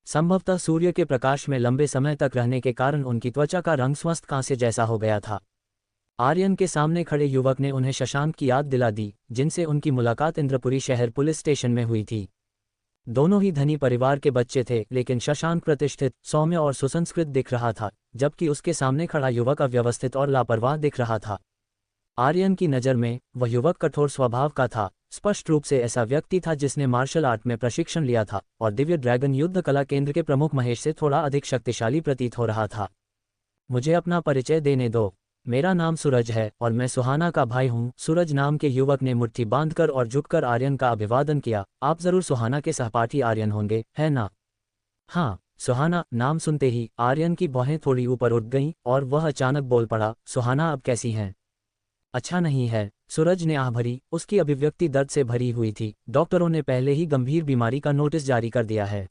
संभवतः सूर्य के प्रकाश में लंबे समय तक रहने के कारण उनकी त्वचा का रंग स्वस्थ कांस्य जैसा हो गया था। आर्यन के सामने खड़े युवक ने उन्हें शशांक की याद दिला दी जिनसे उनकी मुलाकात इंद्रपुरी शहर पुलिस स्टेशन में हुई थी। दोनों ही धनी परिवार के बच्चे थे, लेकिन शशांक प्रतिष्ठित, सौम्य और सुसंस्कृत दिख रहा था, जबकि उसके सामने खड़ा युवक अव्यवस्थित और लापरवाह दिख रहा था। आर्यन की नज़र में वह युवक कठोर स्वभाव का था, स्पष्ट रूप से ऐसा व्यक्ति था जिसने मार्शल आर्ट में प्रशिक्षण लिया था और दिव्य ड्रैगन युद्ध कला केंद्र के प्रमुख महेश से थोड़ा अधिक शक्तिशाली प्रतीत हो रहा था। मुझे अपना परिचय देने दो। मेरा नाम सूरज है और मैं सुहाना का भाई हूँ। सूरज नाम के युवक ने मुट्ठी बांधकर और झुककर आर्यन का अभिवादन किया। आप जरूर सुहाना के सहपाठी आर्यन होंगे, है ना? हाँ, सुहाना। नाम सुनते ही आर्यन की बाहें थोड़ी ऊपर उठ गईं और वह अचानक बोल पड़ा, सुहाना अब कैसी हैं? अच्छा नहीं है, सूरज ने आह भरी। उसकी अभिव्यक्ति दर्द से भरी हुई थी। डॉक्टरों ने पहले ही गंभीर बीमारी का नोटिस जारी कर दिया है।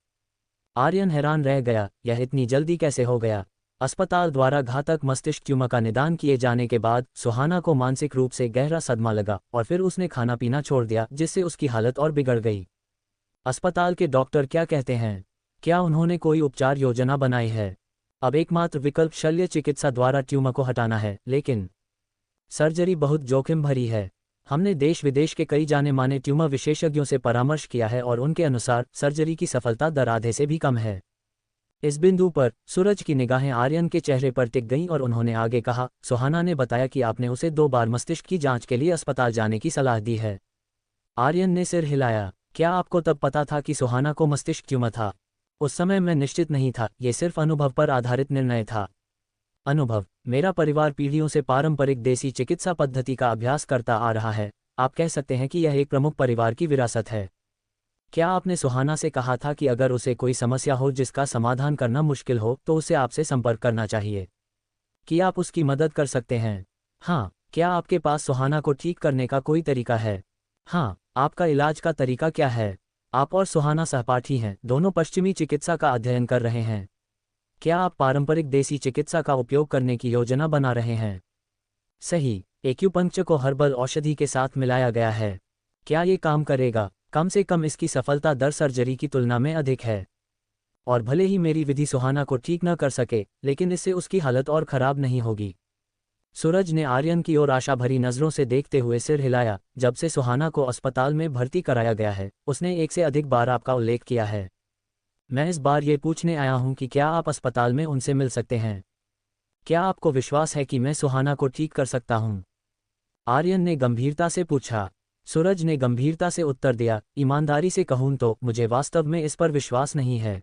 आर्यन हैरान रह गया, यह इतनी जल्दी कैसे हो गया? अस्पताल द्वारा घातक मस्तिष्क ट्यूमर का निदान किए जाने के बाद सुहाना को मानसिक रूप से गहरा सदमा लगा और फिर उसने खाना पीना छोड़ दिया, जिससे उसकी हालत और बिगड़ गई। अस्पताल के डॉक्टर क्या कहते हैं? क्या उन्होंने कोई उपचार योजना बनाई है? अब एकमात्र विकल्प शल्य चिकित्सा द्वारा ट्यूमर को हटाना है, लेकिन सर्जरी बहुत जोखिम भरी है। हमने देश विदेश के कई जाने माने ट्यूमर विशेषज्ञों से परामर्श किया है और उनके अनुसार सर्जरी की सफलता दर आधे से भी कम है। इस बिंदु पर सूरज की निगाहें आर्यन के चेहरे पर टिक गईं और उन्होंने आगे कहा, सुहाना ने बताया कि आपने उसे 2 बार मस्तिष्क की जांच के लिए अस्पताल जाने की सलाह दी है। आर्यन ने सिर हिलाया। क्या आपको तब पता था कि सुहाना को मस्तिष्क ट्यूमर था? उस समय मैं निश्चित नहीं था, ये सिर्फ अनुभव पर आधारित निर्णय था। अनुभव? मेरा परिवार पीढ़ियों से पारंपरिक देसी चिकित्सा पद्धति का अभ्यास करता आ रहा है। आप कह सकते हैं कि यह एक प्रमुख परिवार की विरासत है। क्या आपने सुहाना से कहा था कि अगर उसे कोई समस्या हो जिसका समाधान करना मुश्किल हो तो उसे आपसे संपर्क करना चाहिए, कि आप उसकी मदद कर सकते हैं? हाँ। क्या आपके पास सुहाना को ठीक करने का कोई तरीका है? हाँ। आपका इलाज का तरीका क्या है? आप और सुहाना सहपाठी हैं, दोनों पश्चिमी चिकित्सा का अध्ययन कर रहे हैं। क्या आप पारंपरिक देसी चिकित्सा का उपयोग करने की योजना बना रहे हैं? सही, एक्यूपंक्चर को हर्बल औषधि के साथ मिलाया गया है। क्या ये काम करेगा? कम से कम इसकी सफलता दर सर्जरी की तुलना में अधिक है। और भले ही मेरी विधि सुहाना को ठीक न कर सके, लेकिन इससे उसकी हालत और खराब नहीं होगी। सूरज ने आर्यन की ओर आशा भरी नजरों से देखते हुए सिर हिलाया। जब से सुहाना को अस्पताल में भर्ती कराया गया है, उसने एक से अधिक बार आपका उल्लेख किया है। मैं इस बार ये पूछने आया हूं कि क्या आप अस्पताल में उनसे मिल सकते हैं? क्या आपको विश्वास है कि मैं सुहाना को ठीक कर सकता हूं? आर्यन ने गंभीरता से पूछा। सूरज ने गंभीरता से उत्तर दिया, ईमानदारी से कहूं तो मुझे वास्तव में इस पर विश्वास नहीं है।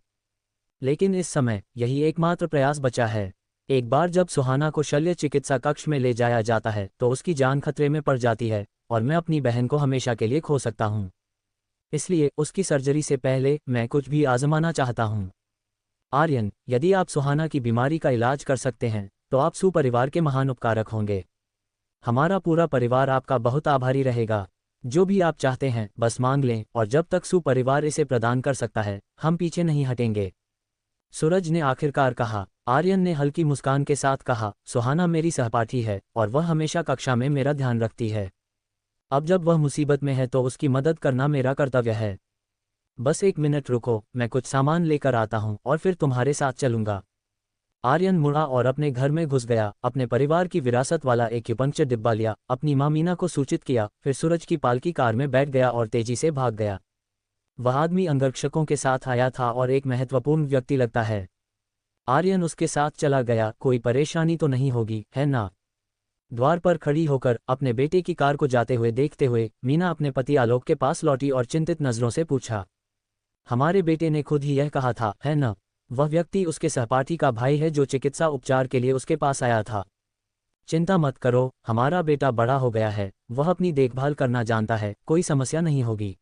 लेकिन इस समय यही एकमात्र प्रयास बचा है। एक बार जब सुहाना को शल्य चिकित्सा कक्ष में ले जाया जाता है तो उसकी जान खतरे में पड़ जाती है, और मैं अपनी बहन को हमेशा के लिए खो सकता हूं। इसलिए उसकी सर्जरी से पहले मैं कुछ भी आजमाना चाहता हूं। आर्यन, यदि आप सुहाना की बीमारी का इलाज कर सकते हैं तो आप सुपरिवार के महान उपकारक होंगे। हमारा पूरा परिवार आपका बहुत आभारी रहेगा। जो भी आप चाहते हैं बस मांग लें, और जब तक सुपरिवार इसे प्रदान कर सकता है हम पीछे नहीं हटेंगे। सूरज ने आखिरकार कहा। आर्यन ने हल्की मुस्कान के साथ कहा, सुहाना मेरी सहपाठी है और वह हमेशा कक्षा में मेरा ध्यान रखती है। अब जब वह मुसीबत में है तो उसकी मदद करना मेरा कर्तव्य है। बस एक मिनट रुको, मैं कुछ सामान लेकर आता हूं और फिर तुम्हारे साथ चलूंगा। आर्यन मुड़ा और अपने घर में घुस गया। अपने परिवार की विरासत वाला एक्यूपंक्चर डिब्बा लिया, अपनी मां मीना को सूचित किया, फिर सूरज की पालकी कार में बैठ गया और तेजी से भाग गया। वह आदमी अंगरक्षकों के साथ आया था और एक महत्वपूर्ण व्यक्ति लगता है। आर्यन उसके साथ चला गया। कोई परेशानी तो नहीं होगी, है ना? द्वार पर खड़ी होकर अपने बेटे की कार को जाते हुए देखते हुए मीना अपने पति आलोक के पास लौटी और चिंतित नजरों से पूछा, हमारे बेटे ने खुद ही यह कहा था, है न? वह व्यक्ति उसके सहपाठी का भाई है जो चिकित्सा उपचार के लिए उसके पास आया था। चिंता मत करो, हमारा बेटा बड़ा हो गया है, वह अपनी देखभाल करना जानता है, कोई समस्या नहीं होगी।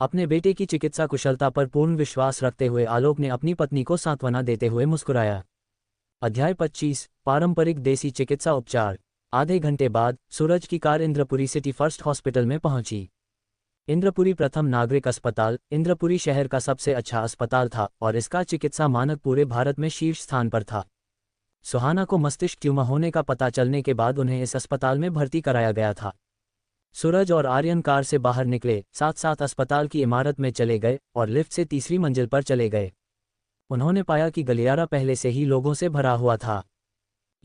अपने बेटे की चिकित्सा कुशलता पर पूर्ण विश्वास रखते हुए आलोक ने अपनी पत्नी को सांत्वना देते हुए मुस्कुराया। अध्याय 25 पारंपरिक देसी चिकित्सा उपचार। आधे घंटे बाद सूरज की car Indrapuri city first hospital में पहुंची। इंद्रपुरी प्रथम नागरिक अस्पताल इंद्रपुरी शहर का सबसे अच्छा अस्पताल था और इसका चिकित्सा मानक पूरे भारत में शीर्ष स्थान पर था। सुहाना को मस्तिष्क ट्यूमर होने का पता चलने के बाद उन्हें इस अस्पताल में भर्ती कराया गया था। सूरज और आर्यन कार से बाहर निकले, साथ साथ अस्पताल की इमारत में चले गए और लिफ्ट से तीसरी मंजिल पर चले गए। उन्होंने पाया कि गलियारा पहले से ही लोगों से भरा हुआ था।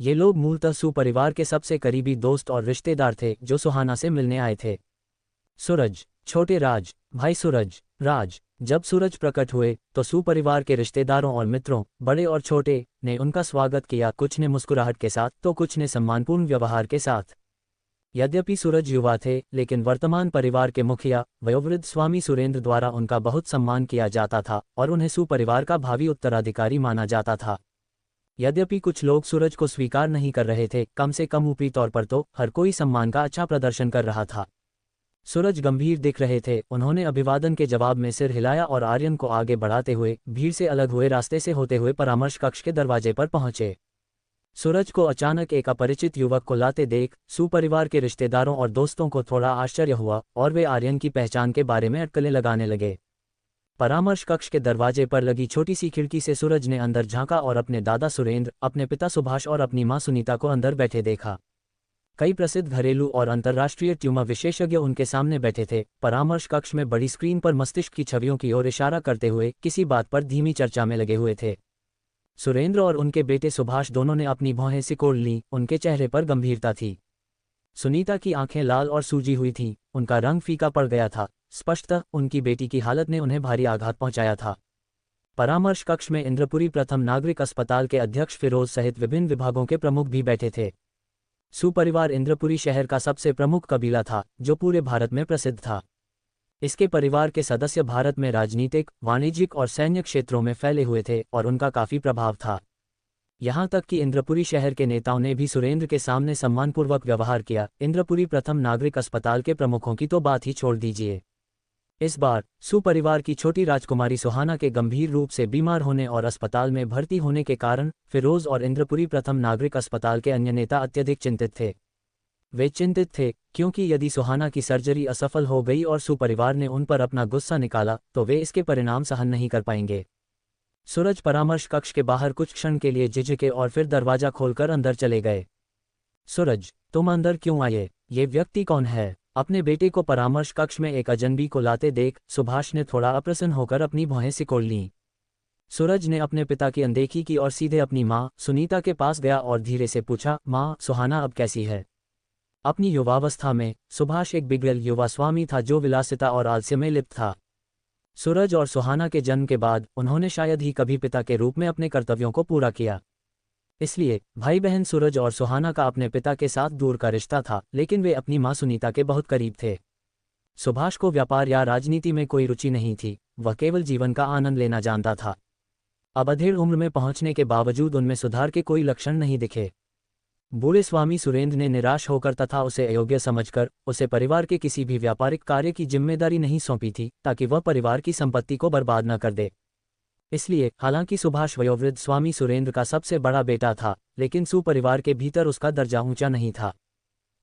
ये लोग मूलतः सुपरिवार के सबसे करीबी दोस्त और रिश्तेदार थे जो सुहाना से मिलने आए थे। सूरज, छोटे राज, भाई सूरज, राज। जब सूरज प्रकट हुए तो सुपरिवार के रिश्तेदारों और मित्रों, बड़े और छोटे, ने उनका स्वागत किया। कुछ ने मुस्कुराहट के साथ तो कुछ ने सम्मानपूर्ण व्यवहार के साथ। यद्यपि सूरज युवा थे, लेकिन वर्तमान परिवार के मुखिया वयोवृद्ध स्वामी सुरेंद्र द्वारा उनका बहुत सम्मान किया जाता था और उन्हें सुपरिवार का भावी उत्तराधिकारी माना जाता था। यद्यपि कुछ लोग सूरज को स्वीकार नहीं कर रहे थे, कम से कम ऊपरी तौर पर तो हर कोई सम्मान का अच्छा प्रदर्शन कर रहा था। सूरज गंभीर दिख रहे थे। उन्होंने अभिवादन के जवाब में सिर हिलाया और आर्यन को आगे बढ़ाते हुए भीड़ से अलग हुए रास्ते से होते हुए परामर्श कक्ष के दरवाजे पर पहुंचे। सूरज को अचानक एक अपरिचित युवक को लाते देख सुपरिवार के रिश्तेदारों और दोस्तों को थोड़ा आश्चर्य हुआ और वे आर्यन की पहचान के बारे में अटकलें लगाने लगे। परामर्श कक्ष के दरवाजे पर लगी छोटी सी खिड़की से सूरज ने अंदर झांका और अपने दादा सुरेंद्र, अपने पिता सुभाष और अपनी मां सुनीता को अंदर बैठे देखा। कई प्रसिद्ध घरेलू और अंतर्राष्ट्रीय ट्यूमर विशेषज्ञ उनके सामने बैठे थे। परामर्श कक्ष में बड़ी स्क्रीन पर मस्तिष्क की छवियों की ओर इशारा करते हुए किसी बात पर धीमी चर्चा में लगे हुए थे। सुरेंद्र और उनके बेटे सुभाष दोनों ने अपनी भौहें सिकोड़ लीं, उनके चेहरे पर गंभीरता थी। सुनीता की आंखें लाल और सूजी हुई थीं, उनका रंग फीका पड़ गया था। स्पष्टतः उनकी बेटी की हालत ने उन्हें भारी आघात पहुंचाया था। परामर्श कक्ष में इंद्रपुरी प्रथम नागरिक अस्पताल के अध्यक्ष फिरोज सहित विभिन्न विभागों के प्रमुख भी बैठे थे। सुपरिवार इंद्रपुरी शहर का सबसे प्रमुख कबीला था जो पूरे भारत में प्रसिद्ध था। इसके परिवार के सदस्य भारत में राजनीतिक, वाणिज्यिक और सैन्य क्षेत्रों में फैले हुए थे और उनका काफी प्रभाव था। यहाँ तक कि इंद्रपुरी शहर के नेताओं ने भी सुरेंद्र के सामने सम्मानपूर्वक व्यवहार किया। इंद्रपुरी प्रथम नागरिक अस्पताल के प्रमुखों की तो बात ही छोड़ दीजिए। इस बार सुपरिवार की छोटी राजकुमारी सुहाना के गंभीर रूप से बीमार होने और अस्पताल में भर्ती होने के कारण फिरोज और इंद्रपुरी प्रथम नागरिक अस्पताल के अन्य नेता अत्यधिक चिंतित थे। वे चिंतित थे क्योंकि यदि सुहाना की सर्जरी असफल हो गई और सुपरिवार ने उन पर अपना गुस्सा निकाला तो वे इसके परिणाम सहन नहीं कर पाएंगे। सूरज परामर्श कक्ष के बाहर कुछ क्षण के लिए झिझके और फिर दरवाजा खोलकर अंदर चले गए। सूरज, तुम अंदर क्यों आए? ये व्यक्ति कौन है? अपने बेटे को परामर्श कक्ष में एक अजनबी को लाते देख सुभाष ने थोड़ा अप्रसन्न होकर अपनी भौहें सिकोड़ लीं। सूरज ने अपने पिता की अनदेखी की और सीधे अपनी माँ सुनीता के पास गया और धीरे से पूछा, माँ, सुहाना अब कैसी है? अपनी युवावस्था में सुभाष एक बिगड़ल युवा स्वामी था जो विलासिता और आलस्य में लिप्त था। सूरज और सुहाना के जन्म के बाद उन्होंने शायद ही कभी पिता के रूप में अपने कर्तव्यों को पूरा किया। इसलिए भाई बहन सूरज और सुहाना का अपने पिता के साथ दूर का रिश्ता था, लेकिन वे अपनी मां सुनीता के बहुत करीब थे। सुभाष को व्यापार या राजनीति में कोई रुचि नहीं थी, वह केवल जीवन का आनंद लेना जानता था। अब अधेड़ उम्र में पहुंचने के बावजूद उनमें सुधार के कोई लक्षण नहीं दिखे। बूढ़े स्वामी सुरेंद्र ने निराश होकर तथा उसे अयोग्य समझकर उसे परिवार के किसी भी व्यापारिक कार्य की जिम्मेदारी नहीं सौंपी थी, ताकि वह परिवार की संपत्ति को बर्बाद न कर दे। इसलिए हालांकि सुभाष वयोवृद्ध स्वामी सुरेंद्र का सबसे बड़ा बेटा था, लेकिन सुपरिवार के भीतर उसका दर्जा ऊंचा नहीं था।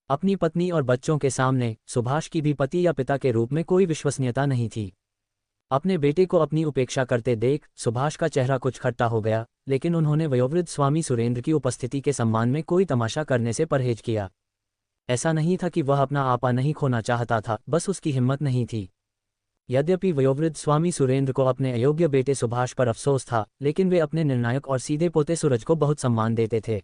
अपनी पत्नी और बच्चों के सामने सुभाष की भी पति या पिता के रूप में कोई विश्वसनीयता नहीं थी। अपने बेटे को अपनी उपेक्षा करते देख सुभाष का चेहरा कुछ खट्टा हो गया, लेकिन उन्होंने वयोवृद्ध स्वामी सुरेंद्र की उपस्थिति के सम्मान में कोई तमाशा करने से परहेज किया। ऐसा नहीं था कि वह अपना आपा नहीं खोना चाहता था, बस उसकी हिम्मत नहीं थी। यद्यपि वयोवृद्ध स्वामी सुरेंद्र को अपने अयोग्य बेटे सुभाष पर अफसोस था, लेकिन वे अपने निर्णायक और सीधे पोते सूरज को बहुत सम्मान देते थे।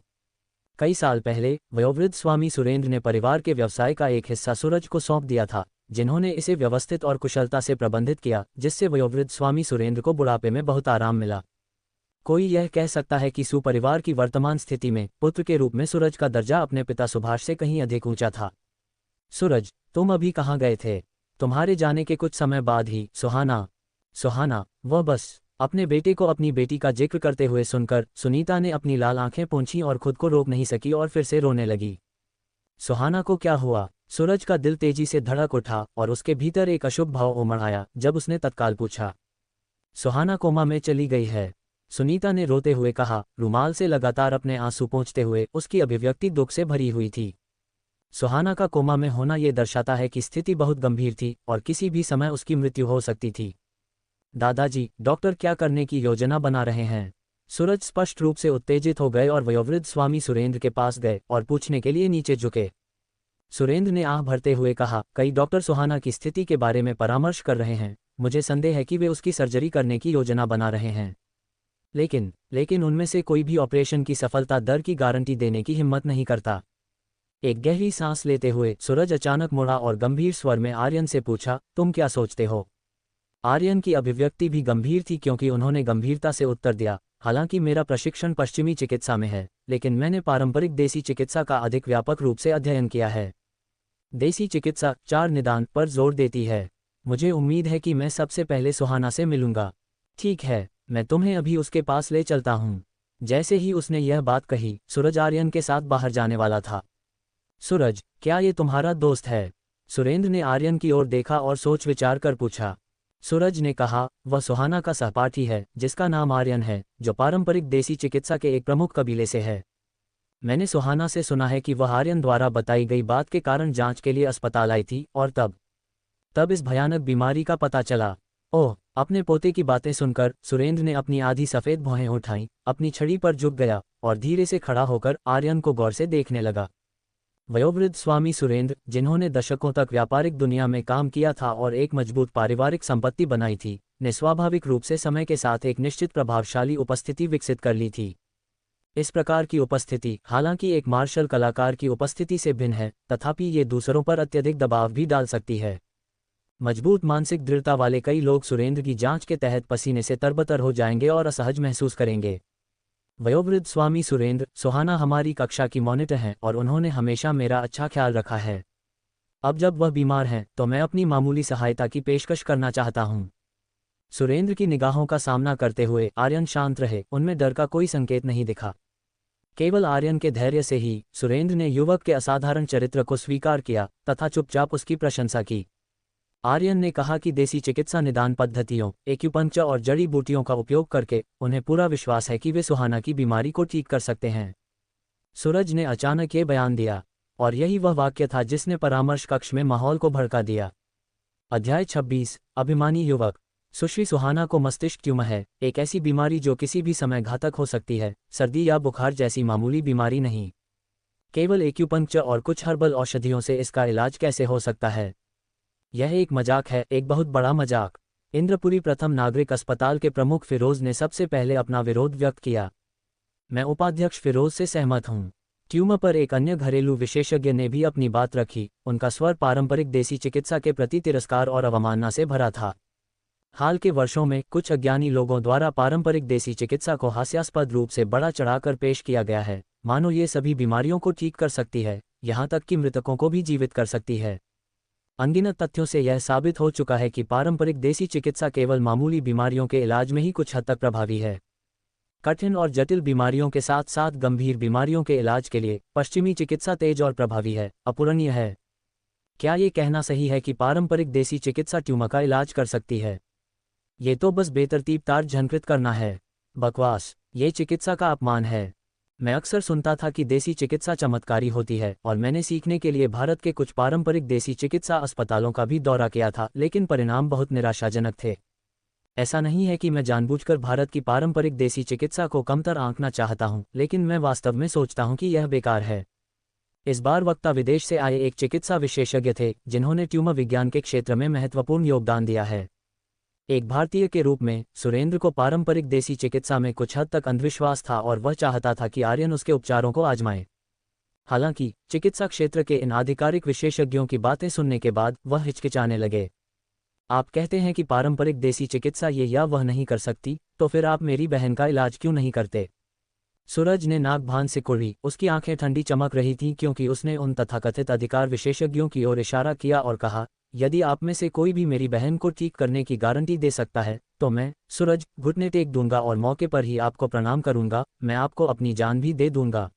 कई साल पहले वयोवृद्ध स्वामी सुरेंद्र ने परिवार के व्यवसाय का एक हिस्सा सूरज को सौंप दिया था, जिन्होंने इसे व्यवस्थित और कुशलता से प्रबंधित किया, जिससे वयोवृद्ध स्वामी सुरेंद्र को बुढ़ापे में बहुत आराम मिला। कोई यह कह सकता है कि सुपरिवार की वर्तमान स्थिति में पुत्र के रूप में सूरज का दर्जा अपने पिता सुभाष से कहीं अधिक ऊंचा था। सूरज, तुम अभी कहाँ गए थे? तुम्हारे जाने के कुछ समय बाद ही सुहाना, वह बस अपने बेटे को अपनी बेटी का जिक्र करते हुए सुनकर सुनीता ने अपनी लाल आंखें पोंछीं और खुद को रोक नहीं सकी और फिर से रोने लगी। सुहाना को क्या हुआ? सूरज का दिल तेजी से धड़क उठा और उसके भीतर एक अशुभ भाव उमड़ आया जब उसने तत्काल पूछा। सुहाना कोमा में चली गई है, सुनीता ने रोते हुए कहा, रुमाल से लगातार अपने आंसू पोंछते हुए। उसकी अभिव्यक्ति दुख से भरी हुई थी। सुहाना का कोमा में होना यह दर्शाता है कि स्थिति बहुत गंभीर थी और किसी भी समय उसकी मृत्यु हो सकती थी। दादाजी, डॉक्टर क्या करने की योजना बना रहे हैं? सूरज स्पष्ट रूप से उत्तेजित हो गए और वयोवृद्ध स्वामी सुरेंद्र के पास गए और पूछने के लिए नीचे झुके। सुरेंद्र ने आह भरते हुए कहा, कई डॉक्टर सुहाना की स्थिति के बारे में परामर्श कर रहे हैं। मुझे संदेह है कि वे उसकी सर्जरी करने की योजना बना रहे हैं, लेकिन उनमें से कोई भी ऑपरेशन की सफलता दर की गारंटी देने की हिम्मत नहीं करता। एक गहरी सांस लेते हुए सूरज अचानक मुड़ा और गंभीर स्वर में आर्यन से पूछा, तुम क्या सोचते हो? आर्यन की अभिव्यक्ति भी गंभीर थी क्योंकि उन्होंने गंभीरता से उत्तर दिया, हालांकि मेरा प्रशिक्षण पश्चिमी चिकित्सा में है, लेकिन मैंने पारंपरिक देसी चिकित्सा का अधिक व्यापक रूप से अध्ययन किया है। देसी चिकित्सा 4 निदान पर जोर देती है। मुझे उम्मीद है कि मैं सबसे पहले सुहाना से मिलूंगा। ठीक है, मैं तुम्हें अभी उसके पास ले चलता हूँ। जैसे ही उसने यह बात कही, सूरज आर्यन के साथ बाहर जाने वाला था। सूरज, क्या ये तुम्हारा दोस्त है? सुरेंद्र ने आर्यन की ओर देखा और सोच विचार कर पूछा। सूरज ने कहा, वह सुहाना का सहपाठी है जिसका नाम आर्यन है, जो पारंपरिक देसी चिकित्सा के एक प्रमुख कबीले से है। मैंने सुहाना से सुना है कि वह आर्यन द्वारा बताई गई बात के कारण जांच के लिए अस्पताल आई थी और तब इस भयानक बीमारी का पता चला। ओह! अपने पोते की बातें सुनकर सुरेंद्र ने अपनी आधी सफ़ेद भौहें उठाईं, अपनी छड़ी पर झुक गया और धीरे से खड़ा होकर आर्यन को गौर से देखने लगा। वयोवृद्ध स्वामी सुरेंद्र, जिन्होंने दशकों तक व्यापारिक दुनिया में काम किया था और एक मजबूत पारिवारिक संपत्ति बनाई थी, ने स्वाभाविक रूप से समय के साथ एक निश्चित प्रभावशाली उपस्थिति विकसित कर ली थी। इस प्रकार की उपस्थिति हालांकि एक मार्शल कलाकार की उपस्थिति से भिन्न है, तथापि ये दूसरों पर अत्यधिक दबाव भी डाल सकती है। मजबूत मानसिक दृढ़ता वाले कई लोग सुरेंद्र की जांच के तहत पसीने से तरबतर हो जाएंगे और असहज महसूस करेंगे। वयोवृद्ध स्वामी सुरेंद्र, सुहाना हमारी कक्षा की मॉनिटर हैं और उन्होंने हमेशा मेरा अच्छा ख्याल रखा है। अब जब वह बीमार हैं तो मैं अपनी मामूली सहायता की पेशकश करना चाहता हूँ। सुरेंद्र की निगाहों का सामना करते हुए आर्यन शांत रहे, उनमें डर का कोई संकेत नहीं दिखा। केवल आर्यन के धैर्य से ही सुरेंद्र ने युवक के असाधारण चरित्र को स्वीकार किया तथा चुपचाप उसकी प्रशंसा की। आर्यन ने कहा कि देसी चिकित्सा निदान पद्धतियों, एक्यूपंक्चर और जड़ी बूटियों का उपयोग करके उन्हें पूरा विश्वास है कि वे सुहाना की बीमारी को ठीक कर सकते हैं। सूरज ने अचानक ये बयान दिया, और यही वह वाक्य था जिसने परामर्श कक्ष में माहौल को भड़का दिया। अध्याय 26, अभिमानी युवक। सुश्री सुहाना को मस्तिष्क ट्यूमर है, एक ऐसी बीमारी जो किसी भी समय घातक हो सकती है, सर्दी या बुखार जैसी मामूली बीमारी नहीं। केवल एक्यूपंक्चर और कुछ हर्बल औषधियों से इसका इलाज कैसे हो सकता है? यह एक मजाक है, एक बहुत बड़ा मजाक। इंद्रपुरी प्रथम नागरिक अस्पताल के प्रमुख फिरोज ने सबसे पहले अपना विरोध व्यक्त किया। मैं उपाध्यक्ष फिरोज से सहमत हूं। ट्यूमर पर एक अन्य घरेलू विशेषज्ञ ने भी अपनी बात रखी। उनका स्वर पारंपरिक देसी चिकित्सा के प्रति तिरस्कार और अवमानना से भरा था। हाल के वर्षों में कुछ अज्ञानी लोगों द्वारा पारंपरिक देसी चिकित्सा को हास्यास्पद रूप से बढ़ा चढ़ाकर पेश किया गया है, मानो ये सभी बीमारियों को ठीक कर सकती है, यहाँ तक कि मृतकों को भी जीवित कर सकती है। अनगिनत तथ्यों से यह साबित हो चुका है कि पारंपरिक देसी चिकित्सा केवल मामूली बीमारियों के इलाज में ही कुछ हद तक प्रभावी है। कठिन और जटिल बीमारियों के साथ साथ गंभीर बीमारियों के इलाज के लिए पश्चिमी चिकित्सा तेज और प्रभावी है, अपूरणीय है। क्या ये कहना सही है कि पारंपरिक देसी चिकित्सा ट्यूमर का इलाज कर सकती है? ये तो बस बेतरतीब तार झनकृत करना है। बकवास, ये चिकित्सा का अपमान है। मैं अक्सर सुनता था कि देसी चिकित्सा चमत्कारी होती है और मैंने सीखने के लिए भारत के कुछ पारंपरिक देसी चिकित्सा अस्पतालों का भी दौरा किया था, लेकिन परिणाम बहुत निराशाजनक थे। ऐसा नहीं है कि मैं जानबूझकर भारत की पारंपरिक देसी चिकित्सा को कमतर आंकना चाहता हूं, लेकिन मैं वास्तव में सोचता हूं कि यह बेकार है। इस बार वक्ता विदेश से आए एक चिकित्सा विशेषज्ञ थे जिन्होंने ट्यूमर विज्ञान के क्षेत्र में महत्वपूर्ण योगदान दिया है। एक भारतीय के रूप में सुरेंद्र को पारंपरिक देसी चिकित्सा में कुछ हद तक अंधविश्वास था और वह चाहता था कि आर्यन उसके उपचारों को आजमाए। हालांकि चिकित्सा क्षेत्र के इन आधिकारिक विशेषज्ञों की बातें सुनने के बाद वह हिचकिचाने लगे। आप कहते हैं कि पारंपरिक देसी चिकित्सा ये या वह नहीं कर सकती, तो फिर आप मेरी बहन का इलाज क्यों नहीं करते? सूरज ने नाक भान से कुड़ी। उसकी आंखें ठंडी चमक रही थीं क्योंकि उसने उन तथाकथित अधिकार विशेषज्ञों की ओर इशारा किया और कहा, यदि आप में से कोई भी मेरी बहन को ठीक करने की गारंटी दे सकता है तो मैं, सूरज, घुटने टेक दूंगा और मौके पर ही आपको प्रणाम करूंगा। मैं आपको अपनी जान भी दे दूंगा।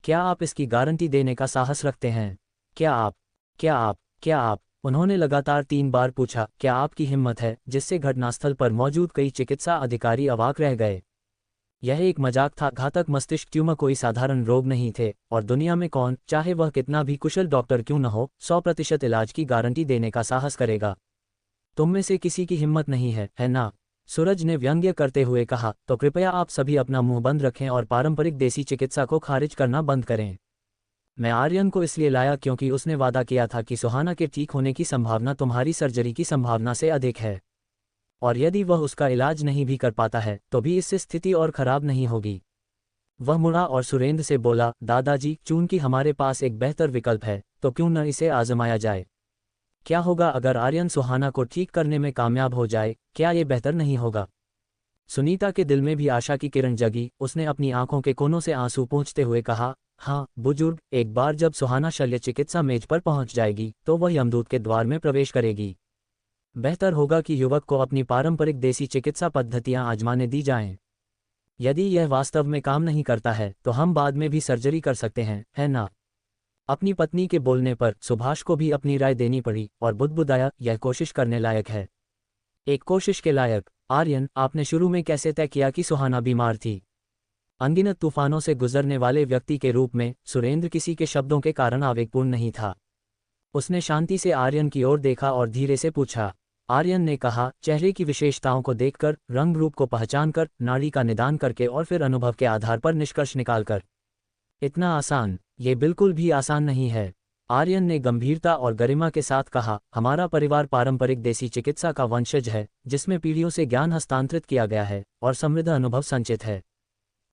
क्या आप इसकी गारंटी देने का साहस रखते हैं? क्या आप? उन्होंने लगातार 3 बार पूछा। क्या आपकी हिम्मत है? जिससे घटनास्थल पर मौजूद कई चिकित्सा अधिकारी अवाक रह गए। यह एक मजाक था। घातक मस्तिष्क ट्यूमर कोई साधारण रोग नहीं थे और दुनिया में कौन, चाहे वह कितना भी कुशल डॉक्टर क्यों न हो, 100% इलाज की गारंटी देने का साहस करेगा? तुम में से किसी की हिम्मत नहीं है ना? सूरज ने व्यंग्य करते हुए कहा। तो कृपया आप सभी अपना मुंह बंद रखें और पारंपरिक देसी चिकित्सा को खारिज करना बंद करें। मैं आर्यन को इसलिए लाया क्योंकि उसने वादा किया था कि सुहाना के ठीक होने की संभावना तुम्हारी सर्जरी की संभावना से अधिक है, और यदि वह उसका इलाज नहीं भी कर पाता है तो भी इससे स्थिति और खराब नहीं होगी। वह मुड़ा और सुरेंद्र से बोला, दादाजी, चूंकि हमारे पास एक बेहतर विकल्प है तो क्यों न इसे आजमाया जाए? क्या होगा अगर आर्यन सुहाना को ठीक करने में कामयाब हो जाए? क्या ये बेहतर नहीं होगा? सुनीता के दिल में भी आशा की किरण जगी। उसने अपनी आंखों के कोनों से आंसू पोंछते हुए कहा, हाँ बुजुर्ग, एक बार जब सुहाना शल्य चिकित्सा मेज पर पहुंच जाएगी तो वह यमदूत के द्वार में प्रवेश करेगी। बेहतर होगा कि युवक को अपनी पारंपरिक देसी चिकित्सा पद्धतियां आजमाने दी जाएं। यदि यह वास्तव में काम नहीं करता है तो हम बाद में भी सर्जरी कर सकते हैं, है ना? अपनी पत्नी के बोलने पर सुभाष को भी अपनी राय देनी पड़ी और बुदबुदाया, यह कोशिश करने लायक है। एक कोशिश के लायक। आर्यन, आपने शुरू में कैसे तय किया कि सुहाना बीमार थी? अनगिनत तूफानों से गुजरने वाले व्यक्ति के रूप में सुरेंद्र किसी के शब्दों के कारण आवेगपूर्ण नहीं था। उसने शांति से आर्यन की ओर देखा और धीरे से पूछा। आर्यन ने कहा, चेहरे की विशेषताओं को देखकर, रंग रूप को पहचानकर, नाड़ी का निदान करके और फिर अनुभव के आधार पर निष्कर्ष निकालकर। इतना आसान? ये बिल्कुल भी आसान नहीं है। आर्यन ने गंभीरता और गरिमा के साथ कहा, हमारा परिवार पारंपरिक देसी चिकित्सा का वंशज है जिसमें पीढ़ियों से ज्ञान हस्तांतरित किया गया है और समृद्ध अनुभव संचित है।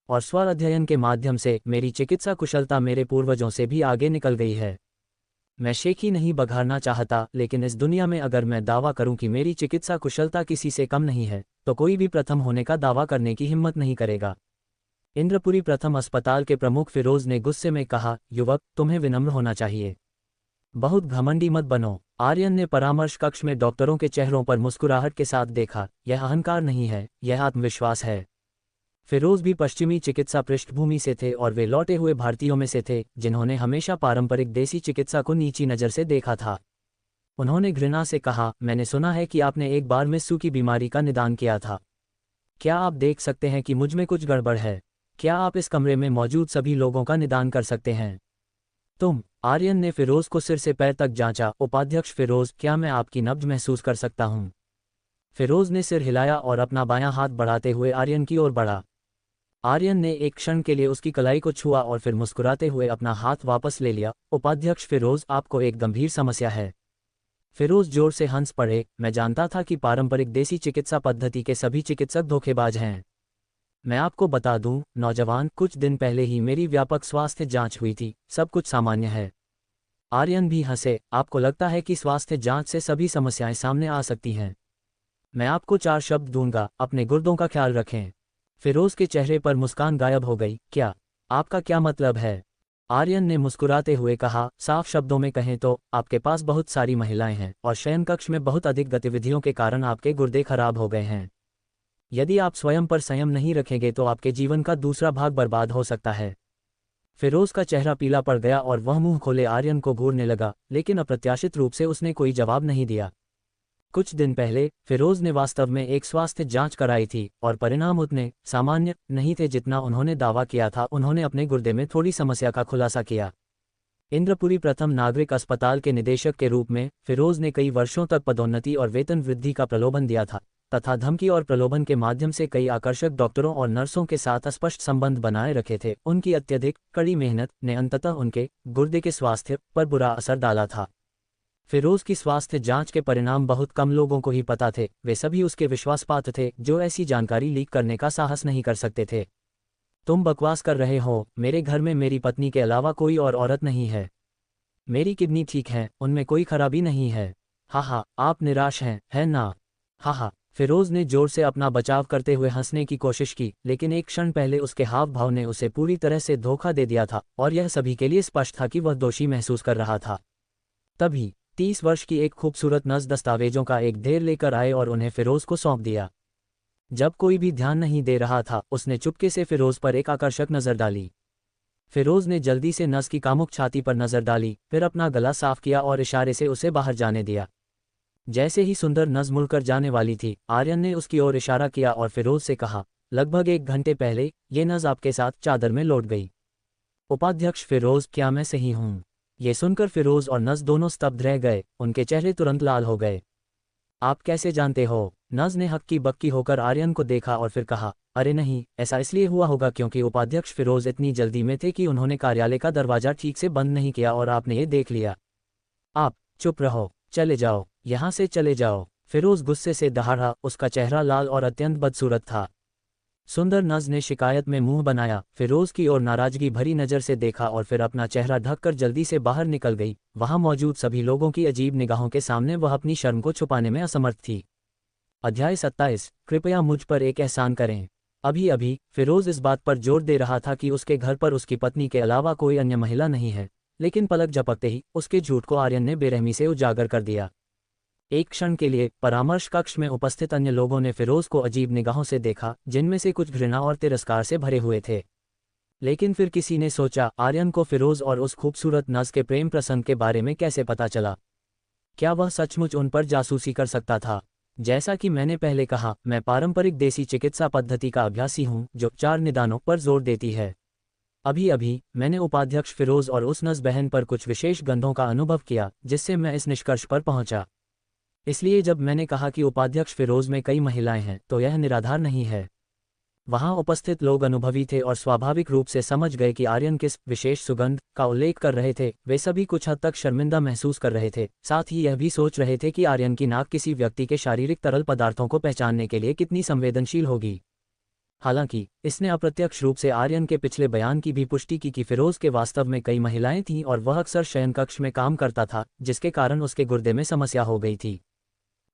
और स्वर अध्ययन के माध्यम से मेरी चिकित्सा कुशलता मेरे पूर्वजों से भी आगे निकल गई है। मैं शेखी नहीं बघारना चाहता, लेकिन इस दुनिया में अगर मैं दावा करूं कि मेरी चिकित्सा कुशलता किसी से कम नहीं है तो कोई भी प्रथम होने का दावा करने की हिम्मत नहीं करेगा। इंद्रपुरी प्रथम अस्पताल के प्रमुख फिरोज ने गुस्से में कहा, युवक, तुम्हें विनम्र होना चाहिए। बहुत घमंडी मत बनो। आर्यन ने परामर्श कक्ष में डॉक्टरों के चेहरों पर मुस्कुराहट के साथ देखा। यह अहंकार नहीं है, यह आत्मविश्वास है। फिरोज भी पश्चिमी चिकित्सा पृष्ठभूमि से थे और वे लौटे हुए भारतीयों में से थे जिन्होंने हमेशा पारंपरिक देसी चिकित्सा को नीची नज़र से देखा था। उन्होंने घृणा से कहा, मैंने सुना है कि आपने एक बार मिस्सू की बीमारी का निदान किया था। क्या आप देख सकते हैं कि मुझ में कुछ गड़बड़ है? क्या आप इस कमरे में मौजूद सभी लोगों का निदान कर सकते हैं? तुम? आर्यन ने फिरोज को सिर से पैर तक जांचा। उपाध्यक्ष फिरोज, क्या मैं आपकी नब्ज महसूस कर सकता हूं? फिरोज ने सिर हिलाया और अपना बायां हाथ बढ़ाते हुए आर्यन की ओर बढ़ा। आर्यन ने एक क्षण के लिए उसकी कलाई को छुआ और फिर मुस्कुराते हुए अपना हाथ वापस ले लिया। उपाध्यक्ष फिरोज, आपको एक गंभीर समस्या है। फिरोज जोर से हंस पड़े। मैं जानता था कि पारंपरिक देसी चिकित्सा पद्धति के सभी चिकित्सक धोखेबाज हैं। मैं आपको बता दूं, नौजवान, कुछ दिन पहले ही मेरी व्यापक स्वास्थ्य जांच हुई थी, सब कुछ सामान्य है। आर्यन भी हंसे। आपको लगता है कि स्वास्थ्य जांच से सभी समस्याएं सामने आ सकती हैं? मैं आपको 4 शब्द दूंगा, अपने गुर्दों का ख्याल रखें। फिरोज के चेहरे पर मुस्कान गायब हो गई। क्या? आपका क्या मतलब है? आर्यन ने मुस्कुराते हुए कहा, साफ शब्दों में कहें तो आपके पास बहुत सारी महिलाएं हैं और शयनकक्ष में बहुत अधिक गतिविधियों के कारण आपके गुर्दे खराब हो गए हैं। यदि आप स्वयं पर संयम नहीं रखेंगे तो आपके जीवन का दूसरा भाग बर्बाद हो सकता है। फिरोज का चेहरा पीला पड़ गया और वह मुंह खोले आर्यन को घूरने लगा, लेकिन अप्रत्याशित रूप से उसने कोई जवाब नहीं दिया। कुछ दिन पहले फिरोज ने वास्तव में एक स्वास्थ्य जांच कराई थी और परिणाम उतने सामान्य नहीं थे जितना उन्होंने दावा किया था। उन्होंने अपने गुर्दे में थोड़ी समस्या का खुलासा किया। इंद्रपुरी प्रथम नागरिक अस्पताल के निदेशक के रूप में फिरोज ने कई वर्षों तक पदोन्नति और वेतन वृद्धि का प्रलोभन दिया था तथा धमकी और प्रलोभन के माध्यम से कई आकर्षक डॉक्टरों और नर्सों के साथ स्पष्ट संबंध बनाए रखे थे। उनकी अत्यधिक कड़ी मेहनत ने अंततः उनके गुर्दे के स्वास्थ्य पर बुरा असर डाला था। फिरोज की स्वास्थ्य जांच के परिणाम बहुत कम लोगों को ही पता थे। वे सभी उसके विश्वासपात्र थे जो ऐसी जानकारी लीक करने का साहस नहीं कर सकते थे। तुम बकवास कर रहे हो। मेरे घर में मेरी पत्नी के अलावा कोई और औरत नहीं है। मेरी किडनी ठीक है, उनमें कोई खराबी नहीं है। हा, आप निराश हैं, है ना? हा। फिरोज ने जोर से अपना बचाव करते हुए हंसने की कोशिश की, लेकिन एक क्षण पहले उसके हाव भाव ने उसे पूरी तरह से धोखा दे दिया था और यह सभी के लिए स्पष्ट था कि वह दोषी महसूस कर रहा था। तभी 30 वर्ष की एक खूबसूरत नर्स दस्तावेजों का एक ढेर लेकर आए और उन्हें फिरोज को सौंप दिया। जब कोई भी ध्यान नहीं दे रहा था, उसने चुपके से फिरोज पर एक आकर्षक नज़र डाली। फिरोज ने जल्दी से नर्स की कामुक छाती पर नज़र डाली, फिर अपना गला साफ किया और इशारे से उसे बाहर जाने दिया। जैसे ही सुंदर नर्स मुड़कर जाने वाली थी, आर्यन ने उसकी ओर इशारा किया और फिरोज से कहा, लगभग 1 घंटे पहले ये नर्स आपके साथ चादर में लौट गई। उपाध्यक्ष फिरोज, क्या मैं सही हूँ? ये सुनकर फिरोज और नर्स दोनों स्तब्ध रह गए। उनके चेहरे तुरंत लाल हो गए। आप कैसे जानते हो? नर्स ने हक्की बक्की होकर आर्यन को देखा और फिर कहा, अरे नहीं, ऐसा इसलिए हुआ होगा क्योंकि उपाध्यक्ष फिरोज इतनी जल्दी में थे कि उन्होंने कार्यालय का दरवाजा ठीक से बंद नहीं किया और आपने ये देख लिया। आप चुप रहो, चले जाओ, यहाँ से चले जाओ। फिरोज गुस्से से दहाड़ा। उसका चेहरा लाल और अत्यंत बदसूरत था। सुंदर नर्स ने शिकायत में मुंह बनाया, फिरोज की ओर नाराजगी भरी नज़र से देखा और फिर अपना चेहरा ढककर जल्दी से बाहर निकल गई। वहां मौजूद सभी लोगों की अजीब निगाहों के सामने वह अपनी शर्म को छुपाने में असमर्थ थी। अध्याय 27। कृपया मुझ पर एक एहसान करें। अभी अभी फिरोज इस बात पर जोर दे रहा था कि उसके घर पर उसकी पत्नी के अलावा कोई अन्य महिला नहीं है, लेकिन पलक झपकते ही उसके झूठ को आर्यन ने बेरहमी से उजागर कर दिया। एक क्षण के लिए परामर्श कक्ष में उपस्थित अन्य लोगों ने फिरोज को अजीब निगाहों से देखा, जिनमें से कुछ घृणा और तिरस्कार से भरे हुए थे। लेकिन फिर किसी ने सोचा, आर्यन को फिरोज और उस खूबसूरत नर्स के प्रेम प्रसंग के बारे में कैसे पता चला? क्या वह सचमुच उन पर जासूसी कर सकता था? जैसा कि मैंने पहले कहा, मैं पारंपरिक देसी चिकित्सा पद्धति का अभ्यासी हूं जो 4 निदानों पर जोर देती है। अभी अभी मैंने उपाध्यक्ष फिरोज और उस नर्स बहन पर कुछ विशेष गंधों का अनुभव किया, जिससे मैं इस निष्कर्ष पर पहुंचा। इसलिए जब मैंने कहा कि उपाध्यक्ष फिरोज में कई महिलाएं हैं, तो यह निराधार नहीं है। वहां उपस्थित लोग अनुभवी थे और स्वाभाविक रूप से समझ गए कि आर्यन किस विशेष सुगंध का उल्लेख कर रहे थे। वे सभी कुछ हद तक शर्मिंदा महसूस कर रहे थे, साथ ही यह भी सोच रहे थे कि आर्यन की नाक किसी व्यक्ति के शारीरिक तरल पदार्थों को पहचानने के लिए कितनी संवेदनशील होगी। हालांकि इसने अप्रत्यक्ष रूप से आर्यन के पिछले बयान की भी पुष्टि की कि फिरोज के वास्तव में कई महिलाएं थीं और वह अक्सर शयनकक्ष में काम करता था, जिसके कारण उसके गुर्दे में समस्या हो गई थी।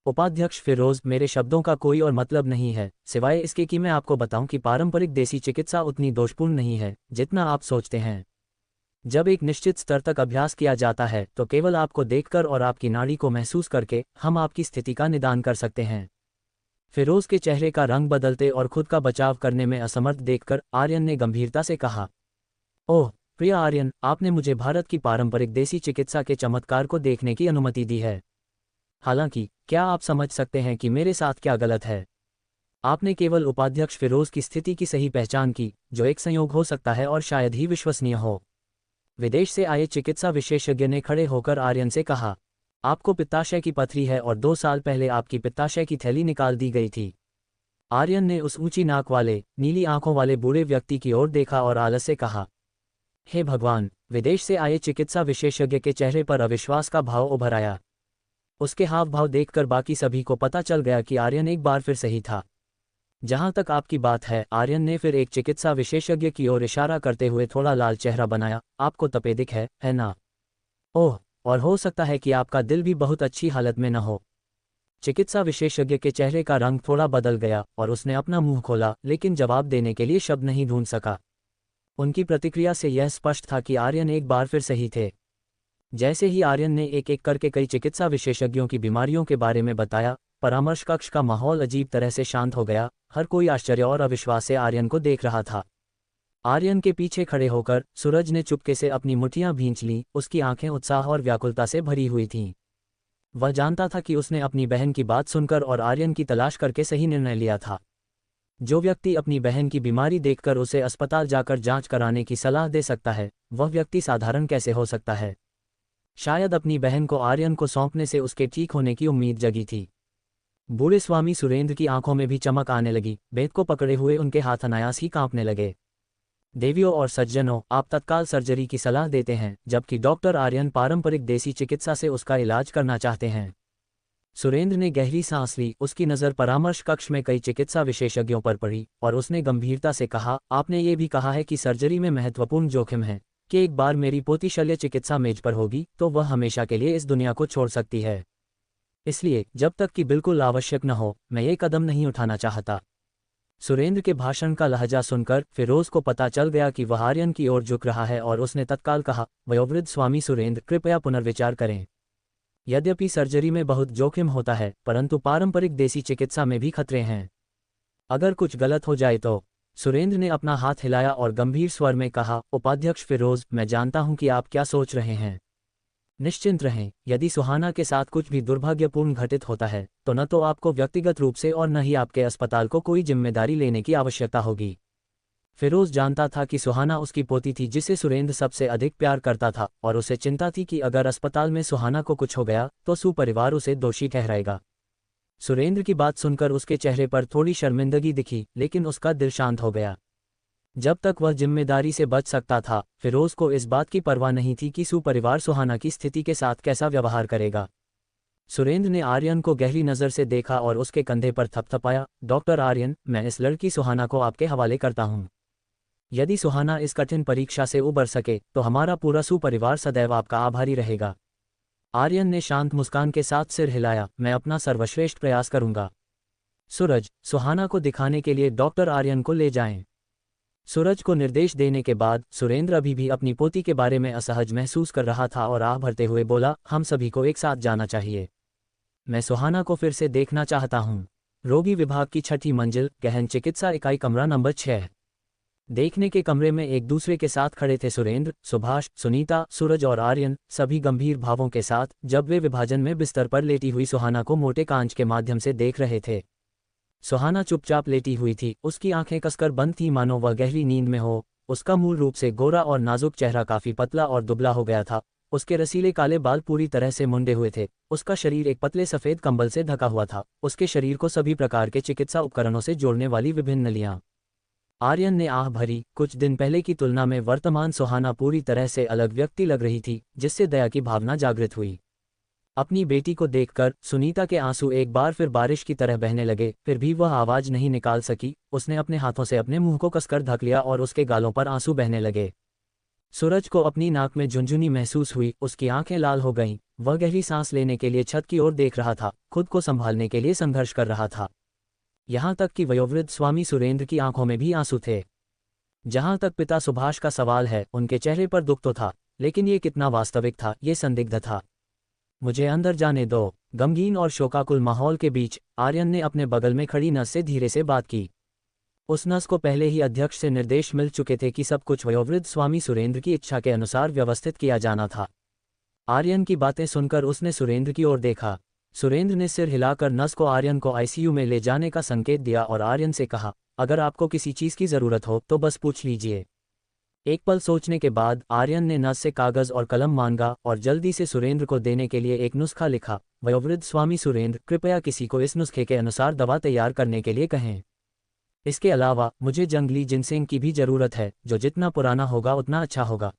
उपाध्यक्ष फिरोज, मेरे शब्दों का कोई और मतलब नहीं है सिवाय इसके कि मैं आपको बताऊं कि पारंपरिक देसी चिकित्सा उतनी दोषपूर्ण नहीं है जितना आप सोचते हैं। जब एक निश्चित स्तर तक अभ्यास किया जाता है तो केवल आपको देखकर और आपकी नाड़ी को महसूस करके हम आपकी स्थिति का निदान कर सकते हैं। फिरोज के चेहरे का रंग बदलते और खुद का बचाव करने में असमर्थ देखकर आर्यन ने गंभीरता से कहा, ओह प्रिय आर्यन, आपने मुझे भारत की पारंपरिक देसी चिकित्सा के चमत्कार को देखने की अनुमति दी है। हालांकि क्या आप समझ सकते हैं कि मेरे साथ क्या गलत है? आपने केवल उपाध्यक्ष फिरोज की स्थिति की सही पहचान की, जो एक संयोग हो सकता है और शायद ही विश्वसनीय हो। विदेश से आए चिकित्सा विशेषज्ञ ने खड़े होकर आर्यन से कहा, आपको पित्ताशय की पथरी है और 2 साल पहले आपकी पित्ताशय की थैली निकाल दी गई थी। आर्यन ने उस ऊंची नाक वाले, नीली आंखों वाले बूढ़े व्यक्ति की ओर देखा और आलस से कहा, हे भगवान! विदेश से आए चिकित्सा विशेषज्ञ के चेहरे पर अविश्वास का भाव उभर आया। उसके हाव भाव देखकर बाकी सभी को पता चल गया कि आर्यन एक बार फिर सही था। जहां तक आपकी बात है, आर्यन ने फिर एक चिकित्सा विशेषज्ञ की ओर इशारा करते हुए थोड़ा लाल चेहरा बनाया, आपको तपेदिक है ना? ओह, और हो सकता है कि आपका दिल भी बहुत अच्छी हालत में न हो। चिकित्सा विशेषज्ञ के चेहरे का रंग थोड़ा बदल गया और उसने अपना मुंह खोला, लेकिन जवाब देने के लिए शब्द नहीं ढूंढ सका। उनकी प्रतिक्रिया से यह स्पष्ट था कि आर्यन एक बार फिर सही थे। जैसे ही आर्यन ने एक एक करके कई चिकित्सा विशेषज्ञों की बीमारियों के बारे में बताया, परामर्श कक्ष का माहौल अजीब तरह से शांत हो गया। हर कोई आश्चर्य और अविश्वास से आर्यन को देख रहा था। आर्यन के पीछे खड़े होकर सूरज ने चुपके से अपनी मुट्ठियां भींच लीं, उसकी आंखें उत्साह और व्याकुलता से भरी हुई थीं। वह जानता था कि उसने अपनी बहन की बात सुनकर और आर्यन की तलाश करके सही निर्णय लिया था। जो व्यक्ति अपनी बहन की बीमारी देखकर उसे अस्पताल जाकर जांच कराने की सलाह दे सकता है, वह व्यक्ति साधारण कैसे हो सकता है? शायद अपनी बहन को आर्यन को सौंपने से उसके ठीक होने की उम्मीद जगी थी। बूढ़े स्वामी सुरेंद्र की आंखों में भी चमक आने लगी। बेत को पकड़े हुए उनके हाथ अनायास ही कांपने लगे। देवियों और सज्जनों, आप तत्काल सर्जरी की सलाह देते हैं, जबकि डॉक्टर आर्यन पारंपरिक देसी चिकित्सा से उसका इलाज करना चाहते हैं। सुरेंद्र ने गहरी सांस ली। उसकी नज़र परामर्श कक्ष में कई चिकित्सा विशेषज्ञों पर पड़ी और उसने गंभीरता से कहा, आपने ये भी कहा है कि सर्जरी में महत्वपूर्ण जोखिम है कि एक बार मेरी पोती शल्य चिकित्सा मेज पर होगी तो वह हमेशा के लिए इस दुनिया को छोड़ सकती है। इसलिए जब तक कि बिल्कुल आवश्यक न हो, मैं ये कदम नहीं उठाना चाहता। सुरेंद्र के भाषण का लहजा सुनकर फिरोज को पता चल गया कि वह आर्यन की ओर झुक रहा है और उसने तत्काल कहा, वयोवृद्ध स्वामी सुरेंद्र, कृपया पुनर्विचार करें। यद्यपि सर्जरी में बहुत जोखिम होता है, परंतु पारंपरिक देसी चिकित्सा में भी खतरे हैं। अगर कुछ गलत हो जाए तो? सुरेंद्र ने अपना हाथ हिलाया और गंभीर स्वर में कहा, उपाध्यक्ष फिरोज, मैं जानता हूं कि आप क्या सोच रहे हैं। निश्चिंत रहें, यदि सुहाना के साथ कुछ भी दुर्भाग्यपूर्ण घटित होता है तो न तो आपको व्यक्तिगत रूप से और न ही आपके अस्पताल को कोई जिम्मेदारी लेने की आवश्यकता होगी। फिरोज जानता था कि सुहाना उसकी पोती थी जिसे सुरेंद्र सबसे अधिक प्यार करता था, और उसे चिंता थी कि अगर अस्पताल में सुहाना को कुछ हो गया तो सुपरिवार उसे दोषी ठहराएगा। सुरेंद्र की बात सुनकर उसके चेहरे पर थोड़ी शर्मिंदगी दिखी, लेकिन उसका दिल शांत हो गया। जब तक वह जिम्मेदारी से बच सकता था, फिरोज को इस बात की परवाह नहीं थी कि सुपरिवार सुहाना की स्थिति के साथ कैसा व्यवहार करेगा। सुरेंद्र ने आर्यन को गहरी नज़र से देखा और उसके कंधे पर थपथपाया, डॉक्टर आर्यन, मैं इस लड़की सुहाना को आपके हवाले करता हूँ। यदि सुहाना इस कठिन परीक्षा से उबर सके तो हमारा पूरा सुपरिवार सदैव आपका आभारी रहेगा। आर्यन ने शांत मुस्कान के साथ सिर हिलाया, मैं अपना सर्वश्रेष्ठ प्रयास करूंगा। सूरज, सुहाना को दिखाने के लिए डॉक्टर आर्यन को ले जाएं। सूरज को निर्देश देने के बाद सुरेंद्र अभी भी अपनी पोती के बारे में असहज महसूस कर रहा था और आह भरते हुए बोला, हम सभी को एक साथ जाना चाहिए। मैं सुहाना को फिर से देखना चाहता हूँ। रोगी विभाग की 6ठी मंजिल, गहन चिकित्सा इकाई, कमरा नंबर 6। देखने के कमरे में एक दूसरे के साथ खड़े थे सुरेंद्र, सुभाष, सुनीता, सूरज और आर्यन, सभी गंभीर भावों के साथ, जब वे विभाजन में बिस्तर पर लेटी हुई सुहाना को मोटे कांच के माध्यम से देख रहे थे। सुहाना चुपचाप लेटी हुई थी, उसकी आंखें कसकर बंद थीं मानो वह गहरी नींद में हो। उसका मूल रूप से गोरा और नाजुक चेहरा काफी पतला और दुबला हो गया था। उसके रसीले काले बाल पूरी तरह से मुंडे हुए थे। उसका शरीर एक पतले सफेद कंबल से ढका हुआ था। उसके शरीर को सभी प्रकार के चिकित्सा उपकरणों से जोड़ने वाली विभिन्न नलियां। आर्यन ने आह भरी। कुछ दिन पहले की तुलना में वर्तमान सुहाना पूरी तरह से अलग व्यक्ति लग रही थी, जिससे दया की भावना जागृत हुई। अपनी बेटी को देखकर सुनीता के आंसू एक बार फिर बारिश की तरह बहने लगे, फिर भी वह आवाज नहीं निकाल सकी। उसने अपने हाथों से अपने मुंह को कसकर ढक लिया और उसके गालों पर आंसू बहने लगे। सूरज को अपनी नाक में झुनझुनी महसूस हुई, उसकी आंखें लाल हो गईं। वह गहरी सांस लेने के लिए छत की ओर देख रहा था, खुद को संभालने के लिए संघर्ष कर रहा था। यहां तक कि वयोवृद्ध स्वामी सुरेंद्र की आंखों में भी आंसू थे। जहां तक पिता सुभाष का सवाल है, उनके चेहरे पर दुख तो था, लेकिन ये कितना वास्तविक था, ये संदिग्ध था। मुझे अंदर जाने दो। गमगीन और शोकाकुल माहौल के बीच आर्यन ने अपने बगल में खड़ी नर्स से धीरे से बात की। उस नर्स को पहले ही अध्यक्ष से निर्देश मिल चुके थे कि सब कुछ वयोवृद्ध स्वामी सुरेंद्र की इच्छा के अनुसार व्यवस्थित किया जाना था। आर्यन की बातें सुनकर उसने सुरेंद्र की ओर देखा। सुरेंद्र ने सिर हिलाकर नर्स को आर्यन को आईसीयू में ले जाने का संकेत दिया और आर्यन से कहा, अगर आपको किसी चीज़ की ज़रूरत हो तो बस पूछ लीजिए। एक पल सोचने के बाद आर्यन ने नस से कागज और कलम मांगा और जल्दी से सुरेंद्र को देने के लिए एक नुस्खा लिखा। वयोवृद्ध स्वामी सुरेंद्र, कृपया किसी को इस नुस्खे के अनुसार दवा तैयार करने के लिए कहें। इसके अलावा मुझे जंगली जिनसेंग की भी जरूरत है, जो जितना पुराना होगा उतना अच्छा होगा।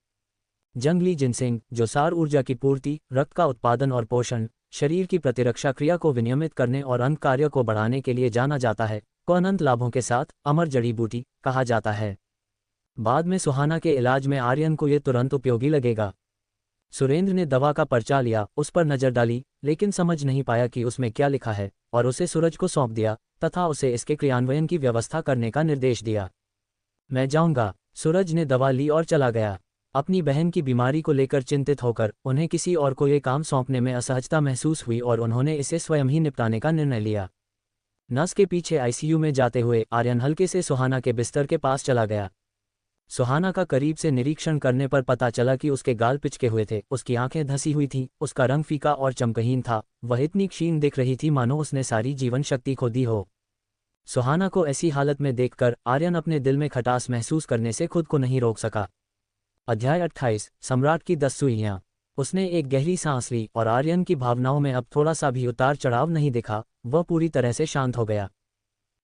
जंगली जिनसेंग, जो सार ऊर्जा की पूर्ति, रक्त का उत्पादन और पोषण, शरीर की प्रतिरक्षा क्रिया को विनियमित करने और अंग कार्य को बढ़ाने के लिए जाना जाता है, को अनंत लाभों के साथ अमर जड़ी बूटी कहा जाता है। बाद में सुहाना के इलाज में आर्यन को यह तुरंत उपयोगी लगेगा। सुरेंद्र ने दवा का पर्चा लिया, उस पर नजर डाली, लेकिन समझ नहीं पाया कि उसमें क्या लिखा है, और उसे सूरज को सौंप दिया तथा उसे इसके क्रियान्वयन की व्यवस्था करने का निर्देश दिया। मैं जाऊंगा। सूरज ने दवा ली और चला गया। अपनी बहन की बीमारी को लेकर चिंतित होकर उन्हें किसी और को ये काम सौंपने में असहजता महसूस हुई और उन्होंने इसे स्वयं ही निपटाने का निर्णय लिया। नस के पीछे आईसीयू में जाते हुए आर्यन हल्के से सुहाना के बिस्तर के पास चला गया। सुहाना का करीब से निरीक्षण करने पर पता चला कि उसके गाल पिचके हुए थे, उसकी आंखें धंसी हुई थीं, उसका रंग फीका और चमकहीन था, वह इतनी क्षीण दिख रही थी मानो उसने सारी जीवन शक्ति खो दी हो। सुहाना को ऐसी हालत में देखकर आर्यन अपने दिल में खटास महसूस करने से खुद को नहीं रोक सका। अध्याय 28, सम्राट की 10 सुइयां। उसने एक गहरी सांस ली और आर्यन की भावनाओं में अब थोड़ा सा भी उतार चढ़ाव नहीं दिखा, वह पूरी तरह से शांत हो गया।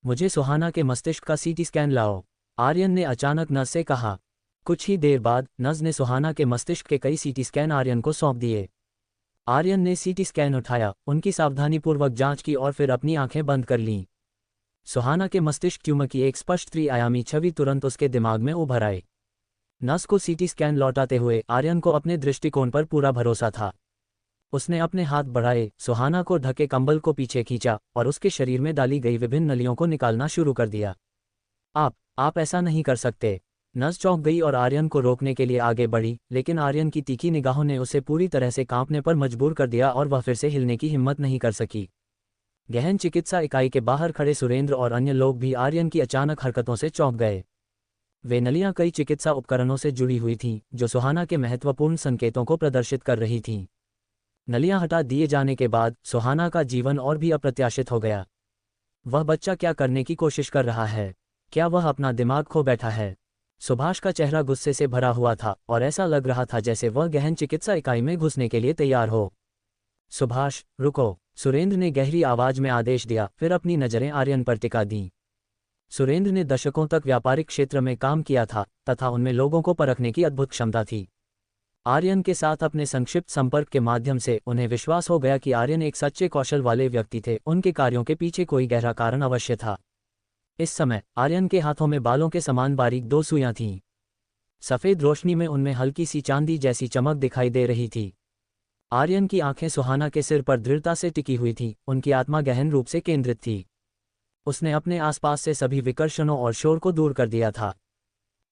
मुझे सुहाना के मस्तिष्क का सीटी स्कैन लाओ, आर्यन ने अचानक नज से कहा। कुछ ही देर बाद नज ने सुहाना के मस्तिष्क के कई सीटी स्कैन आर्यन को सौंप दिए। आर्यन ने सीटी स्कैन उठाया, उनकी सावधानीपूर्वक जांच की और फिर अपनी आंखें बंद कर लीं। सुहाना के मस्तिष्क ट्यूमर की एक स्पष्ट त्रिआयामी छवि तुरंत उसके दिमाग में उभर आई। नस को सीटी स्कैन लौटाते हुए आर्यन को अपने दृष्टिकोण पर पूरा भरोसा था। उसने अपने हाथ बढ़ाए, सुहाना को ढके कंबल को पीछे खींचा और उसके शरीर में डाली गई विभिन्न नलियों को निकालना शुरू कर दिया। आप ऐसा नहीं कर सकते। नस चौंक गई और आर्यन को रोकने के लिए आगे बढ़ी, लेकिन आर्यन की तीखी निगाहों ने उसे पूरी तरह से कांपने पर मजबूर कर दिया और वह फिर से हिलने की हिम्मत नहीं कर सकी। गहन चिकित्सा इकाई के बाहर खड़े सुरेंद्र और अन्य लोग भी आर्यन की अचानक हरकतों से चौंक गए। वे नलियां कई चिकित्सा उपकरणों से जुड़ी हुई थीं, जो सुहाना के महत्वपूर्ण संकेतों को प्रदर्शित कर रही थीं। नलियां हटा दिए जाने के बाद सुहाना का जीवन और भी अप्रत्याशित हो गया। वह बच्चा क्या करने की कोशिश कर रहा है? क्या वह अपना दिमाग खो बैठा है? सुभाष का चेहरा गुस्से से भरा हुआ था और ऐसा लग रहा था जैसे वह गहन चिकित्सा इकाई में घुसने के लिए तैयार हो। सुभाष, रुको, सुरेंद्र ने गहरी आवाज में आदेश दिया, फिर अपनी नजरें आर्यन पर टिका दीं। सुरेंद्र ने दशकों तक व्यापारिक क्षेत्र में काम किया था तथा उनमें लोगों को परखने की अद्भुत क्षमता थी। आर्यन के साथ अपने संक्षिप्त संपर्क के माध्यम से उन्हें विश्वास हो गया कि आर्यन एक सच्चे कौशल वाले व्यक्ति थे, उनके कार्यों के पीछे कोई गहरा कारण अवश्य था। इस समय आर्यन के हाथों में बालों के समान बारीक 2 सुइयां थीं। सफेद रोशनी में उनमें हल्की सी चांदी जैसी चमक दिखाई दे रही थी। आर्यन की आंखें सुहाना के सिर पर दृढ़ता से टिकी हुई थीं, उनकी आत्मा गहन रूप से केंद्रित थी। उसने अपने आसपास से सभी विकर्षणों और शोर को दूर कर दिया था।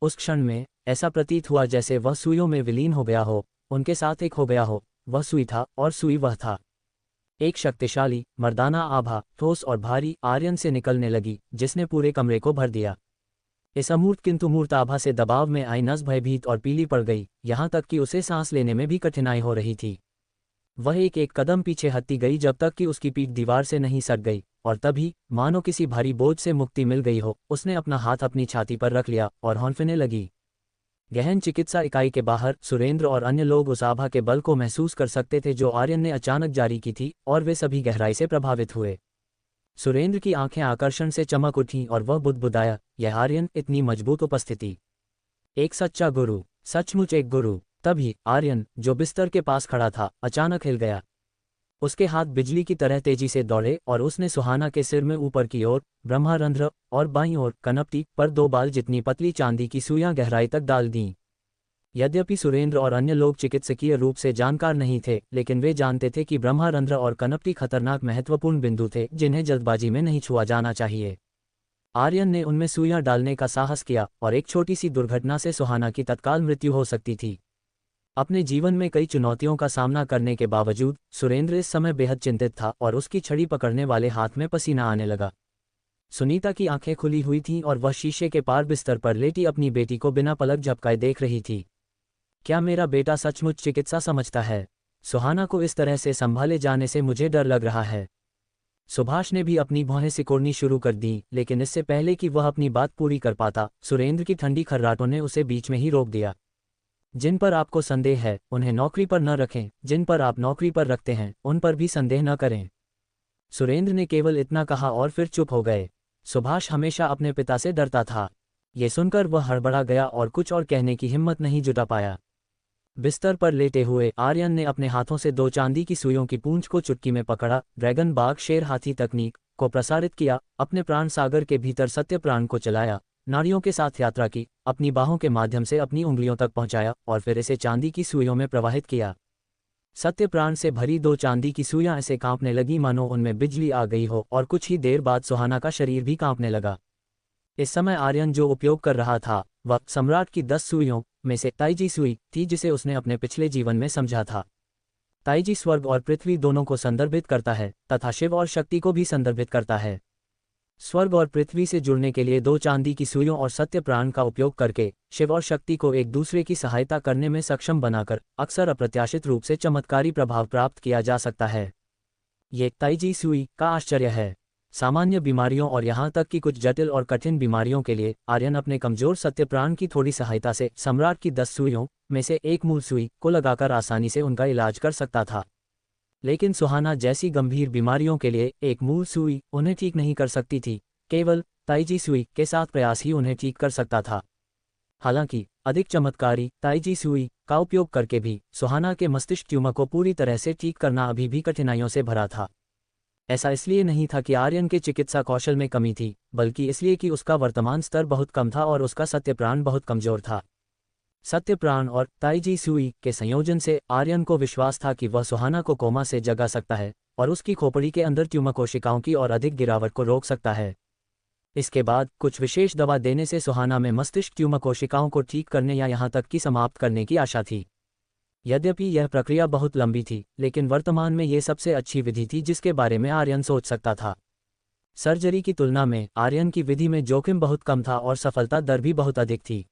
उस क्षण में ऐसा प्रतीत हुआ जैसे वह सुइयों में विलीन हो गया हो, उनके साथ एक हो गया हो। वह सुई था और सुई वह था। एक शक्तिशाली, मर्दाना आभा, ठोस और भारी, आर्यन से निकलने लगी, जिसने पूरे कमरे को भर दिया। इस अमूर्त किंतु मूर्त आभा से दबाव में आई नस भयभीत और पीली पड़ गई, यहाँ तक कि उसे सांस लेने में भी कठिनाई हो रही थी। वह एक कदम पीछे हटती गई जब तक कि उसकी पीठ दीवार से नहीं सट गई, और तभी, मानो किसी भारी बोझ से मुक्ति मिल गई हो, उसने अपना हाथ अपनी छाती पर रख लिया और हौंफने लगी। गहन चिकित्सा इकाई के बाहर सुरेंद्र और अन्य लोग उस आभा के बल को महसूस कर सकते थे जो आर्यन ने अचानक जारी की थी, और वे सभी गहराई से प्रभावित हुए। सुरेंद्र की आंखें आकर्षण से चमक उठीं और वह बुदबुदाया, यह आर्यन, इतनी मजबूत उपस्थिति। एक सच्चा गुरु, सचमुच एक गुरु। तभी आर्यन, जो बिस्तर के पास खड़ा था, अचानक हिल गया। उसके हाथ बिजली की तरह तेजी से दौड़े और उसने सुहाना के सिर में ऊपर की ओर, ब्रह्मारंध्र और बाईं ओर, कनपटी पर 2 बाल जितनी पतली चांदी की सुइयां गहराई तक डाल दीं। यद्यपि सुरेंद्र और अन्य लोग चिकित्सकीय रूप से जानकार नहीं थे, लेकिन वे जानते थे कि ब्रह्मारंध्र और कनपटी खतरनाक महत्वपूर्ण बिंदु थे जिन्हें जल्दबाजी में नहीं छुआ जाना चाहिए। आर्यन ने उनमें सुइयां डालने का साहस किया और एक छोटी सी दुर्घटना से सुहाना की तत्काल मृत्यु हो सकती थी। अपने जीवन में कई चुनौतियों का सामना करने के बावजूद सुरेंद्र इस समय बेहद चिंतित था और उसकी छड़ी पकड़ने वाले हाथ में पसीना आने लगा। सुनीता की आंखें खुली हुई थीं और वह शीशे के पार बिस्तर पर लेटी अपनी बेटी को बिना पलक झपकाए देख रही थी। क्या मेरा बेटा सचमुच चिकित्सा समझता है? सुहाना को इस तरह से संभाले जाने से मुझे डर लग रहा है। सुभाष ने भी अपनी भौहें सिकोड़नी शुरू कर दी, लेकिन इससे पहले कि वह अपनी बात पूरी कर पाता, सुरेंद्र की ठंडी खर्राटों ने उसे बीच में ही रोक दिया। जिन पर आपको संदेह है उन्हें नौकरी पर न रखें, जिन पर आप नौकरी पर रखते हैं उन पर भी संदेह न करें। सुरेंद्र ने केवल इतना कहा और फिर चुप हो गए। सुभाष हमेशा अपने पिता से डरता था। ये सुनकर वह हड़बड़ा गया और कुछ और कहने की हिम्मत नहीं जुटा पाया। बिस्तर पर लेटे हुए आर्यन ने अपने हाथों से 2 चांदी की सुइयों की पूंछ को चुटकी में पकड़ा, ड्रैगन बाघ शेर हाथी तकनीक को प्रसारित किया, अपने प्राण सागर के भीतर सत्य प्राण को चलाया, नाड़ियों के साथ यात्रा की, अपनी बाहों के माध्यम से अपनी उंगलियों तक पहुंचाया और फिर इसे चांदी की सुइयों में प्रवाहित किया। सत्य प्राण से भरी 2 चांदी की सुइयां ऐसे कांपने लगी मानो उनमें बिजली आ गई हो, और कुछ ही देर बाद सुहाना का शरीर भी कांपने लगा। इस समय आर्यन जो उपयोग कर रहा था वह सम्राट की 10 सुइयों में से ताइजी सुई थी, जिसे उसने अपने पिछले जीवन में समझा था। ताइजी स्वर्ग और पृथ्वी दोनों को संदर्भित करता है तथा शिव और शक्ति को भी संदर्भित करता है। स्वर्ग और पृथ्वी से जुड़ने के लिए 2 चांदी की सुइयों और सत्य प्राण का उपयोग करके शिव और शक्ति को एक दूसरे की सहायता करने में सक्षम बनाकर अक्सर अप्रत्याशित रूप से चमत्कारी प्रभाव प्राप्त किया जा सकता है। ये ताइजी सुई का आश्चर्य है। सामान्य बीमारियों और यहाँ तक कि कुछ जटिल और कठिन बीमारियों के लिए आर्यन अपने कमजोर सत्य प्राण की थोड़ी सहायता से सम्राट की 10 सुइयों में से एक मूल सुई को लगाकर आसानी से उनका इलाज कर सकता था। लेकिन सुहाना जैसी गंभीर बीमारियों के लिए एक मूल सुई उन्हें ठीक नहीं कर सकती थी, केवल ताइजी सुई के साथ प्रयास ही उन्हें ठीक कर सकता था। हालांकि अधिक चमत्कारी ताइजी सुई का उपयोग करके भी सुहाना के मस्तिष्क ट्यूमर को पूरी तरह से ठीक करना अभी भी कठिनाइयों से भरा था। ऐसा इसलिए नहीं था कि आर्यन के चिकित्सा कौशल में कमी थी, बल्कि इसलिए कि उसका वर्तमान स्तर बहुत कम था और उसका सत्य प्राण बहुत कमजोर था। सत्य प्राण और ताइजी सुई के संयोजन से आर्यन को विश्वास था कि वह सुहाना को कोमा से जगा सकता है और उसकी खोपड़ी के अंदर ट्यूमर कोशिकाओं की और अधिक गिरावट को रोक सकता है। इसके बाद कुछ विशेष दवा देने से सुहाना में मस्तिष्क ट्यूमर कोशिकाओं को ठीक करने या यहाँ तक कि समाप्त करने की आशा थी। यद्यपि यह प्रक्रिया बहुत लंबी थी, लेकिन वर्तमान में ये सबसे अच्छी विधि थी जिसके बारे में आर्यन सोच सकता था। सर्जरी की तुलना में आर्यन की विधि में जोखिम बहुत कम था और सफलता दर भी बहुत अधिक थी।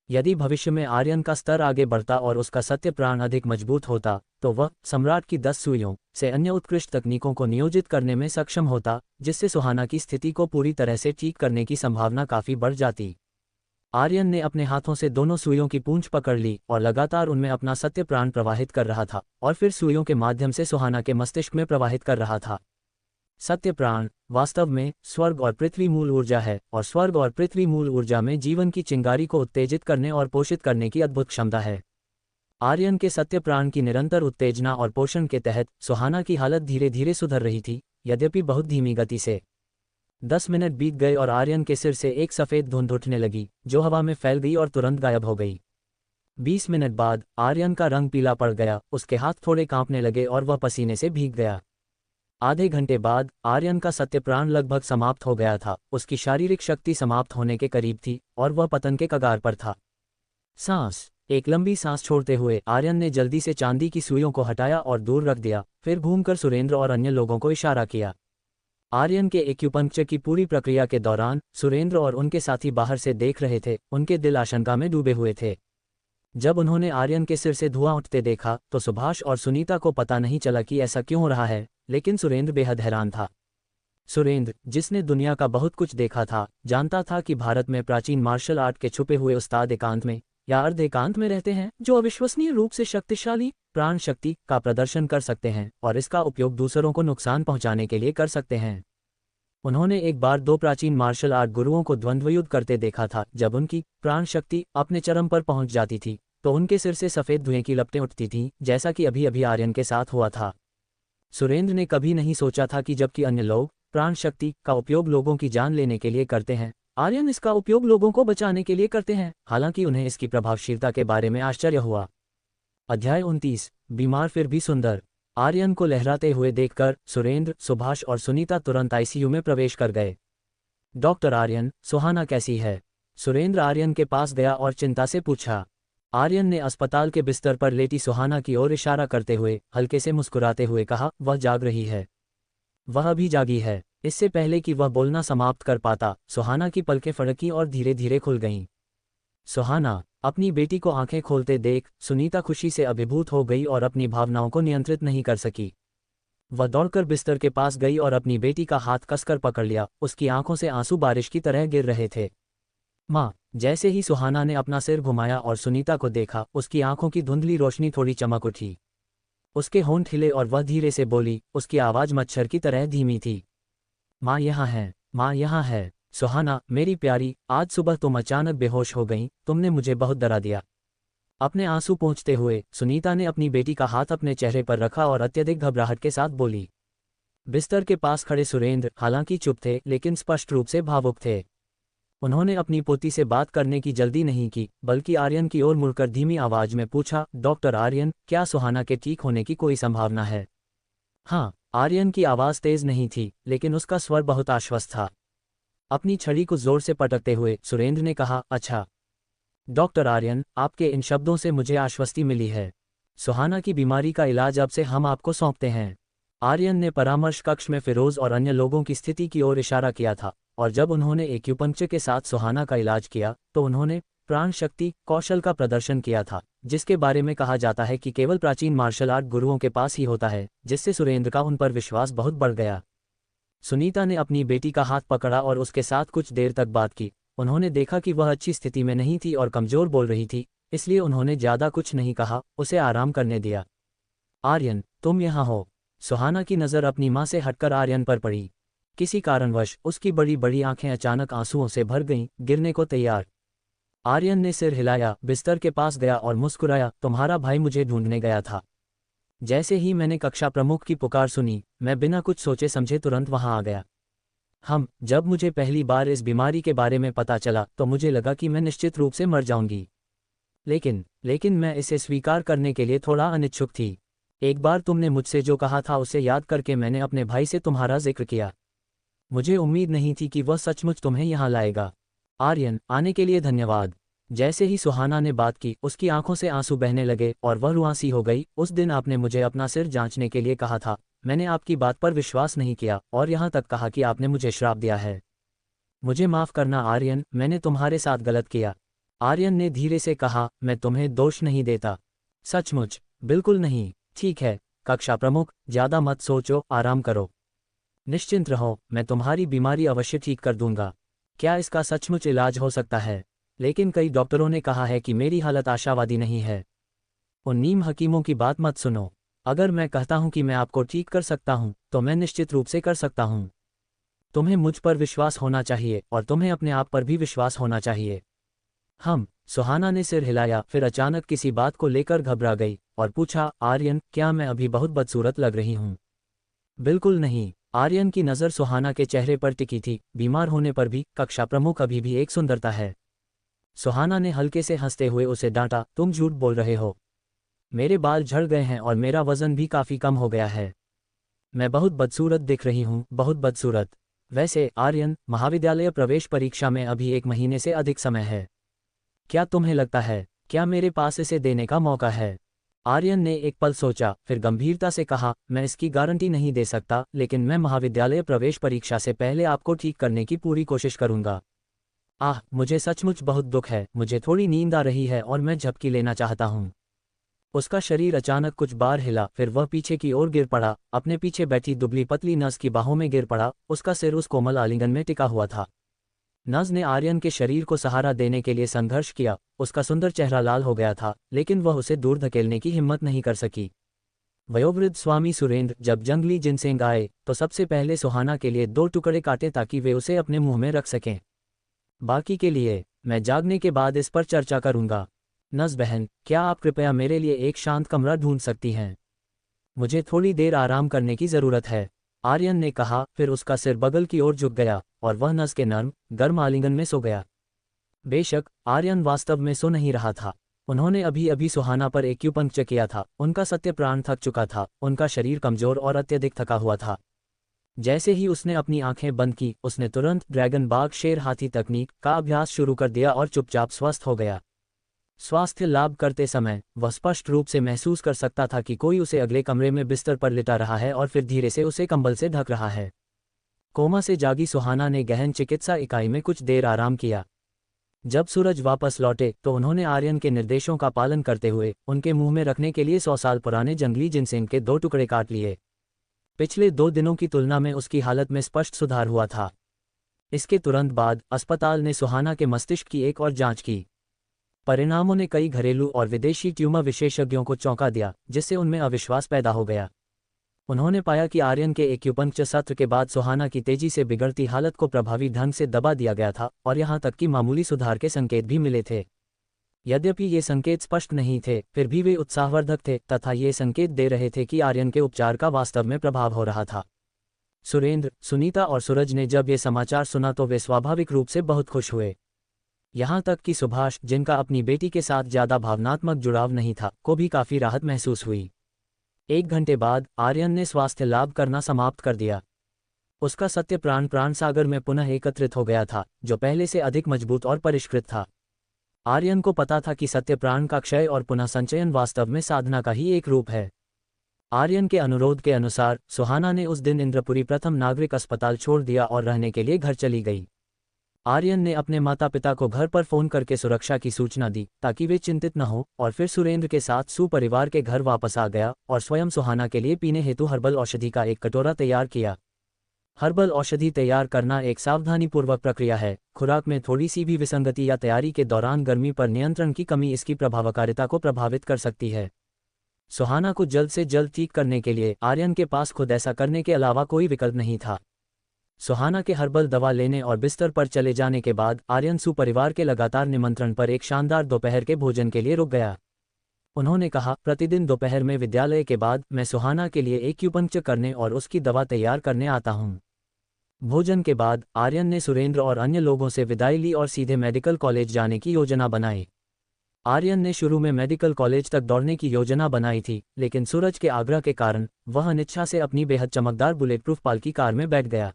यदि भविष्य में आर्यन का स्तर आगे बढ़ता और उसका सत्य प्राण अधिक मजबूत होता, तो वह सम्राट की 10 सुइयों से अन्य उत्कृष्ट तकनीकों को नियोजित करने में सक्षम होता, जिससे सुहाना की स्थिति को पूरी तरह से ठीक करने की संभावना काफी बढ़ जाती। आर्यन ने अपने हाथों से दोनों सुइयों की पूंछ पकड़ ली और लगातार उनमें अपना सत्य प्राण प्रवाहित कर रहा था और फिर सुइयों के माध्यम से सुहाना के मस्तिष्क में प्रवाहित कर रहा था। सत्य प्राण वास्तव में स्वर्ग और पृथ्वी मूल ऊर्जा है और स्वर्ग और पृथ्वी मूल ऊर्जा में जीवन की चिंगारी को उत्तेजित करने और पोषित करने की अद्भुत क्षमता है। आर्यन के सत्य प्राण की निरंतर उत्तेजना और पोषण के तहत सुहाना की हालत धीरे धीरे सुधर रही थी, यद्यपि बहुत धीमी गति से। 10 मिनट बीत गए और आर्यन के सिर से एक सफ़ेद धुंध उठने लगी, जो हवा में फैल गई और तुरंत गायब हो गई। 20 मिनट बाद आर्यन का रंग पीला पड़ गया, उसके हाथ थोड़े कांपने लगे और वह पसीने से भीग गया। आधे घंटे बाद आर्यन का सत्य प्राण लगभग समाप्त हो गया था, उसकी शारीरिक शक्ति समाप्त होने के करीब थी और वह पतन के कगार पर था। एक लंबी सांस छोड़ते हुए आर्यन ने जल्दी से चांदी की सुइयों को हटाया और दूर रख दिया, फिर घूमकर सुरेंद्र और अन्य लोगों को इशारा किया। आर्यन के एक्यूपंक्चर की पूरी प्रक्रिया के दौरान सुरेंद्र और उनके साथी बाहर से देख रहे थे, उनके दिल आशंका में डूबे हुए थे। जब उन्होंने आर्यन के सिर से धुआं उठते देखा तो सुभाष और सुनीता को पता नहीं चला कि ऐसा क्यों हो रहा है, लेकिन सुरेंद्र बेहद हैरान था। सुरेंद्र, जिसने दुनिया का बहुत कुछ देखा था, जानता था कि भारत में प्राचीन मार्शल आर्ट के छुपे हुए उस्ताद एकांत में या अर्ध एकांत में रहते हैं, जो अविश्वसनीय रूप से शक्तिशाली प्राण शक्ति का प्रदर्शन कर सकते हैं और इसका उपयोग दूसरों को नुकसान पहुंचाने के लिए कर सकते हैं। उन्होंने एक बार 2 प्राचीन मार्शल आर्ट गुरुओं को द्वंद्वयुद्ध करते देखा था। जब उनकी प्राण शक्ति अपने चरम पर पहुंच जाती थी तो उनके सिर से सफ़ेद धुएं की लपटें उठती थीं, जैसा कि अभी अभी आर्यन के साथ हुआ था। सुरेंद्र ने कभी नहीं सोचा था कि जबकि अन्य लोग प्राण शक्ति का उपयोग लोगों की जान लेने के लिए करते हैं, आर्यन इसका उपयोग लोगों को बचाने के लिए करते हैं। हालांकि उन्हें इसकी प्रभावशीलता के बारे में आश्चर्य हुआ। अध्याय 29, बीमार फिर भी सुंदर। आर्यन को लहराते हुए देखकर सुरेंद्र, सुभाष और सुनीता तुरंत आईसीयू में प्रवेश कर गए। डॉक्टर आर्यन, सुहाना कैसी है? सुरेंद्र आर्यन के पास गया और चिंता से पूछा। आर्यन ने अस्पताल के बिस्तर पर लेटी सुहाना की ओर इशारा करते हुए हल्के से मुस्कुराते हुए कहा, वह जाग रही है। वह अभी जागी है। इससे पहले कि वह बोलना समाप्त कर पाता, सुहाना की पलकें फड़कीं और धीरे धीरे खुल गईं। सुहाना, अपनी बेटी को आंखें खोलते देख सुनीता खुशी से अभिभूत हो गई और अपनी भावनाओं को नियंत्रित नहीं कर सकी। वह दौड़कर बिस्तर के पास गई और अपनी बेटी का हाथ कसकर पकड़ लिया। उसकी आंखों से आंसू बारिश की तरह गिर रहे थे। माँ! जैसे ही सुहाना ने अपना सिर घुमाया और सुनीता को देखा, उसकी आंखों की धुंधली रोशनी थोड़ी चमक उठी। उसके होंठ हिले और वह धीरे से बोली, उसकी आवाज़ मच्छर की तरह धीमी थी। माँ यहाँ है, माँ यहाँ है। सुहाना, मेरी प्यारी, आज सुबह तुम अचानक बेहोश हो गईं, तुमने मुझे बहुत डरा दिया। अपने आंसू पोंछते हुए सुनीता ने अपनी बेटी का हाथ अपने चेहरे पर रखा और अत्यधिक घबराहट के साथ बोली। बिस्तर के पास खड़े सुरेंद्र हालांकि चुप थे लेकिन स्पष्ट रूप से भावुक थे। उन्होंने अपनी पोती से बात करने की जल्दी नहीं की, बल्कि आर्यन की ओर मुड़कर धीमी आवाज में पूछा, डॉक्टर आर्यन, क्या सुहाना के ठीक होने की कोई संभावना है? हाँ। आर्यन की आवाज़ तेज नहीं थी, लेकिन उसका स्वर बहुत आश्वस्त था। अपनी छड़ी को जोर से पटकते हुए सुरेंद्र ने कहा, अच्छा डॉक्टर आर्यन, आपके इन शब्दों से मुझे आश्वस्ति मिली है। सुहाना की बीमारी का इलाज अब से हम आपको सौंपते हैं। आर्यन ने परामर्श कक्ष में फिरोज और अन्य लोगों की स्थिति की ओर इशारा किया था, और जब उन्होंने एक्यूपंक्चर के साथ सुहाना का इलाज किया तो उन्होंने प्राण शक्ति कौशल का प्रदर्शन किया था, जिसके बारे में कहा जाता है कि केवल प्राचीन मार्शल आर्ट गुरुओं के पास ही होता है, जिससे सुरेंद्र का उन पर विश्वास बहुत बढ़ गया। सुनीता ने अपनी बेटी का हाथ पकड़ा और उसके साथ कुछ देर तक बात की। उन्होंने देखा कि वह अच्छी स्थिति में नहीं थी और कमजोर बोल रही थी, इसलिए उन्होंने ज़्यादा कुछ नहीं कहा, उसे आराम करने दिया। आर्यन, तुम यहाँ हो। सुहाना की नज़र अपनी माँ से हटकर आर्यन पर पड़ी। किसी कारणवश उसकी बड़ी बड़ी आंखें अचानक आंसुओं से भर गईं, गिरने को तैयार। आर्यन ने सिर हिलाया, बिस्तर के पास गया और मुस्कुराया, तुम्हारा भाई मुझे ढूंढने गया था। जैसे ही मैंने कक्षा प्रमुख की पुकार सुनी, मैं बिना कुछ सोचे समझे तुरंत वहां आ गया। जब मुझे पहली बार इस बीमारी के बारे में पता चला तो मुझे लगा कि मैं निश्चित रूप से मर जाऊंगी। लेकिन मैं इसे स्वीकार करने के लिए थोड़ा अनिच्छुक थी। एक बार तुमने मुझसे जो कहा था उसे याद करके मैंने अपने भाई से तुम्हारा जिक्र किया। मुझे उम्मीद नहीं थी कि वह सचमुच तुम्हें यहाँ लाएगा। आर्यन, आने के लिए धन्यवाद। जैसे ही सुहाना ने बात की, उसकी आंखों से आंसू बहने लगे और वह रुआंसी हो गई। उस दिन आपने मुझे अपना सिर जांचने के लिए कहा था, मैंने आपकी बात पर विश्वास नहीं किया और यहाँ तक कहा कि आपने मुझे श्राप दिया है। मुझे माफ़ करना आर्यन, मैंने तुम्हारे साथ गलत किया। आर्यन ने धीरे से कहा, मैं तुम्हें दोष नहीं देता। सचमुच? बिल्कुल नहीं। ठीक है कक्षा प्रमुख, ज़्यादा मत सोचो, आराम करो। निश्चिंत रहो, मैं तुम्हारी बीमारी अवश्य ठीक कर दूंगा। क्या इसका सचमुच इलाज हो सकता है? लेकिन कई डॉक्टरों ने कहा है कि मेरी हालत आशावादी नहीं है। उन नीम हकीमों की बात मत सुनो। अगर मैं कहता हूं कि मैं आपको ठीक कर सकता हूं, तो मैं निश्चित रूप से कर सकता हूं। तुम्हें मुझ पर विश्वास होना चाहिए और तुम्हें अपने आप पर भी विश्वास होना चाहिए। सुहाना ने सिर हिलाया, फिर अचानक किसी बात को लेकर घबरा गई और पूछा, आर्यन, क्या मैं अभी बहुत बदसूरत लग रही हूं? बिल्कुल नहीं। आर्यन की नज़र सुहाना के चेहरे पर टिकी थी। बीमार होने पर भी कक्षा प्रमुख अभी भी एक सुंदरता है। सुहाना ने हल्के से हंसते हुए उसे डांटा, तुम झूठ बोल रहे हो। मेरे बाल झड़ गए हैं और मेरा वजन भी काफ़ी कम हो गया है। मैं बहुत बदसूरत दिख रही हूँ, बहुत बदसूरत। वैसे आर्यन, महाविद्यालय प्रवेश परीक्षा में अभी 1 महीने से अधिक समय है। क्या तुम्हें लगता है, क्या मेरे पास इसे देने का मौका है? आर्यन ने एक पल सोचा, फिर गंभीरता से कहा, मैं इसकी गारंटी नहीं दे सकता, लेकिन मैं महाविद्यालय प्रवेश परीक्षा से पहले आपको ठीक करने की पूरी कोशिश करूंगा। मुझे सचमुच बहुत दुख है, मुझे थोड़ी नींद आ रही है और मैं झपकी लेना चाहता हूँ। उसका शरीर अचानक कुछ बार हिला, फिर वह पीछे की ओर गिर पड़ा, अपने पीछे बैठी दुबली पतली नस की बाहों में गिर पड़ा। उसका सिर उस कोमल आलिंगन में टिका हुआ था। नज ने आर्यन के शरीर को सहारा देने के लिए संघर्ष किया। उसका सुंदर चेहरा लाल हो गया था, लेकिन वह उसे दूर धकेलने की हिम्मत नहीं कर सकी। वयोवृद्ध स्वामी सुरेंद्र जब जंगली जिनसेंग आए तो सबसे पहले सुहाना के लिए 2 टुकड़े काटे ताकि वे उसे अपने मुंह में रख सकें। बाकी के लिए मैं जागने के बाद इस पर चर्चा करूंगा। नज बहन, क्या आप कृपया मेरे लिए एक शांत कमरा ढूंढ सकती हैं? मुझे थोड़ी देर आराम करने की ज़रूरत है, आर्यन ने कहा। फिर उसका सिर बगल की ओर झुक गया और वह नस के नर्म गर्म आलिंगन में सो गया। बेशक आर्यन वास्तव में सो नहीं रहा था। उन्होंने अभी अभी सुहाना पर एक्यूपंक्चर किया था। उनका सत्य प्राण थक चुका था, उनका शरीर कमजोर और अत्यधिक थका हुआ था। जैसे ही उसने अपनी आंखें बंद की, उसने तुरंत ड्रैगन बाग शेर हाथी तकनीक का अभ्यास शुरू कर दिया और चुपचाप स्वस्थ हो गया। स्वास्थ्य लाभ करते समय वह स्पष्ट रूप से महसूस कर सकता था कि कोई उसे अगले कमरे में बिस्तर पर लिटा रहा है और फिर धीरे से उसे कंबल से ढक रहा है। कोमा से जागी सुहाना ने गहन चिकित्सा इकाई में कुछ देर आराम किया। जब सूरज वापस लौटे तो उन्होंने आर्यन के निर्देशों का पालन करते हुए उनके मुंह में रखने के लिए 100 साल पुराने जंगली जिनसेंग के 2 टुकड़े काट लिए। पिछले 2 दिनों की तुलना में उसकी हालत में स्पष्ट सुधार हुआ था। इसके तुरंत बाद अस्पताल ने सुहाना के मस्तिष्क की एक और जांच की। परिणामों ने कई घरेलू और विदेशी ट्यूमर विशेषज्ञों को चौंका दिया, जिससे उनमें अविश्वास पैदा हो गया। उन्होंने पाया कि आर्यन के एक्यूपंक्चर सत्र के बाद सुहाना की तेजी से बिगड़ती हालत को प्रभावी ढंग से दबा दिया गया था और यहां तक कि मामूली सुधार के संकेत भी मिले थे। यद्यपि ये संकेत स्पष्ट नहीं थे, फिर भी वे उत्साहवर्धक थे तथा ये संकेत दे रहे थे कि आर्यन के उपचार का वास्तव में प्रभाव हो रहा था। सुरेंद्र, सुनीता और सूरज ने जब ये समाचार सुना तो वे स्वाभाविक रूप से बहुत खुश हुए। यहाँ तक कि सुभाष, जिनका अपनी बेटी के साथ ज्यादा भावनात्मक जुड़ाव नहीं था, को भी काफी राहत महसूस हुई। 1 घंटे बाद आर्यन ने स्वास्थ्य लाभ करना समाप्त कर दिया। उसका सत्य प्राण सागर में पुनः एकत्रित हो गया था, जो पहले से अधिक मजबूत और परिष्कृत था। आर्यन को पता था कि सत्य प्राण का क्षय और पुनः संचयन वास्तव में साधना का ही एक रूप है। आर्यन के अनुरोध के अनुसार सुहाना ने उस दिन इंद्रपुरी प्रथम नागरिक अस्पताल छोड़ दिया और रहने के लिए घर चली गई। आर्यन ने अपने माता पिता को घर पर फोन करके सुरक्षा की सूचना दी ताकि वे चिंतित न हो, और फिर सुरेंद्र के साथ सुपरिवार के घर वापस आ गया और स्वयं सुहाना के लिए पीने हेतु हर्बल औषधि का एक कटोरा तैयार किया। हर्बल औषधि तैयार करना एक सावधानीपूर्वक प्रक्रिया है। खुराक में थोड़ी सी भी विसंगति या तैयारी के दौरान गर्मी पर नियंत्रण की कमी इसकी प्रभावकारिता को प्रभावित कर सकती है। सुहाना को जल्द से जल्द ठीक करने के लिए आर्यन के पास खुद ऐसा करने के अलावा कोई विकल्प नहीं था। सुहाना के हर्बल दवा लेने और बिस्तर पर चले जाने के बाद आर्यन सुपरिवार के लगातार निमंत्रण पर एक शानदार दोपहर के भोजन के लिए रुक गया। उन्होंने कहा, प्रतिदिन दोपहर में विद्यालय के बाद मैं सुहाना के लिए एक्यूपंक्चर करने और उसकी दवा तैयार करने आता हूँ। भोजन के बाद आर्यन ने सुरेंद्र और अन्य लोगों से विदाई ली और सीधे मेडिकल कॉलेज जाने की योजना बनाई। आर्यन ने शुरू में मेडिकल कॉलेज तक दौड़ने की योजना बनाई थी, लेकिन सूरज के आग्रह के कारण वह अनिच्छा से अपनी बेहद चमकदार बुलेटप्रूफ पालकी कार में बैठ गया।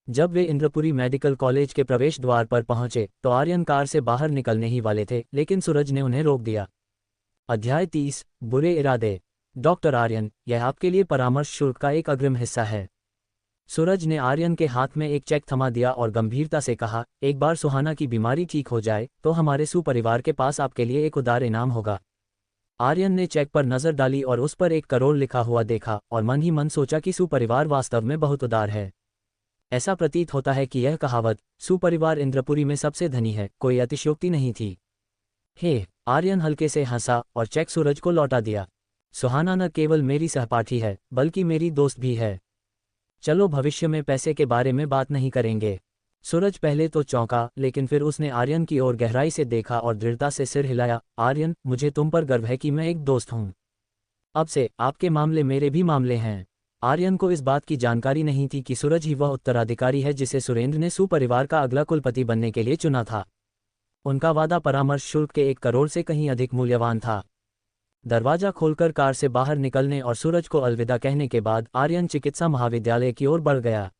जब वे इंद्रपुरी मेडिकल कॉलेज के प्रवेश द्वार पर पहुंचे तो आर्यन कार से बाहर निकलने ही वाले थे, लेकिन सूरज ने उन्हें रोक दिया। अध्याय 30, बुरे इरादे। डॉक्टर आर्यन, यह आपके लिए परामर्श शुल्क का एक अग्रिम हिस्सा है। सूरज ने आर्यन के हाथ में एक चेक थमा दिया और गंभीरता से कहा, एक बार सुहाना की बीमारी ठीक हो जाए तो हमारे सुपरिवार के पास आपके लिए एक उदार इनाम होगा। आर्यन ने चेक पर नजर डाली और उस पर 1 करोड़ लिखा हुआ देखा और मन ही मन सोचा कि सुपरिवार वास्तव में बहुत उदार है। ऐसा प्रतीत होता है कि यह कहावत सुपरिवार इंद्रपुरी में सबसे धनी है कोई अतिशयोक्ति नहीं थी। हे, आर्यन हल्के से हंसा और चेक सूरज को लौटा दिया। सुहाना न केवल मेरी सहपाठी है बल्कि मेरी दोस्त भी है। चलो भविष्य में पैसे के बारे में बात नहीं करेंगे। सूरज पहले तो चौंका, लेकिन फिर उसने आर्यन की ओर गहराई से देखा और दृढ़ता से सिर हिलाया। आर्यन, मुझे तुम पर गर्व है कि मैं एक दोस्त हूँ। अब से आपके मामले मेरे भी मामले हैं। आर्यन को इस बात की जानकारी नहीं थी कि सूरज ही वह उत्तराधिकारी है जिसे सुरेंद्र ने सुपरिवार का अगला कुलपति बनने के लिए चुना था। उनका वादा परामर्श शुल्क के 1 करोड़ से कहीं अधिक मूल्यवान था। दरवाजा खोलकर कार से बाहर निकलने और सूरज को अलविदा कहने के बाद आर्यन चिकित्सा महाविद्यालय की ओर बढ़ गया।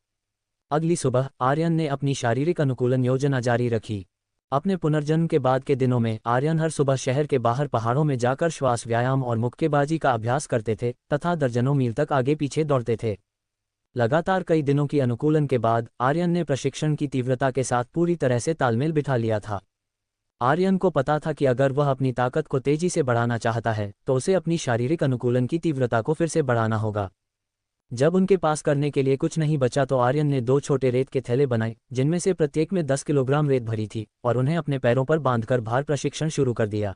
अगली सुबह आर्यन ने अपनी शारीरिक अनुकूलन योजना जारी रखी। अपने पुनर्जन्म के बाद के दिनों में आर्यन हर सुबह शहर के बाहर पहाड़ों में जाकर श्वास व्यायाम और मुक्केबाजी का अभ्यास करते थे तथा दर्जनों मील तक आगे पीछे दौड़ते थे। लगातार कई दिनों की अनुकूलन के बाद आर्यन ने प्रशिक्षण की तीव्रता के साथ पूरी तरह से तालमेल बिठा लिया था। आर्यन को पता था कि अगर वह अपनी ताकत को तेजी से बढ़ाना चाहता है तो उसे अपनी शारीरिक अनुकूलन की तीव्रता को फिर से बढ़ाना होगा। जब उनके पास करने के लिए कुछ नहीं बचा तो आर्यन ने 2 छोटे रेत के थैले बनाए, जिनमें से प्रत्येक में 10 किलोग्राम रेत भरी थी, और उन्हें अपने पैरों पर बांधकर भार प्रशिक्षण शुरू कर दिया।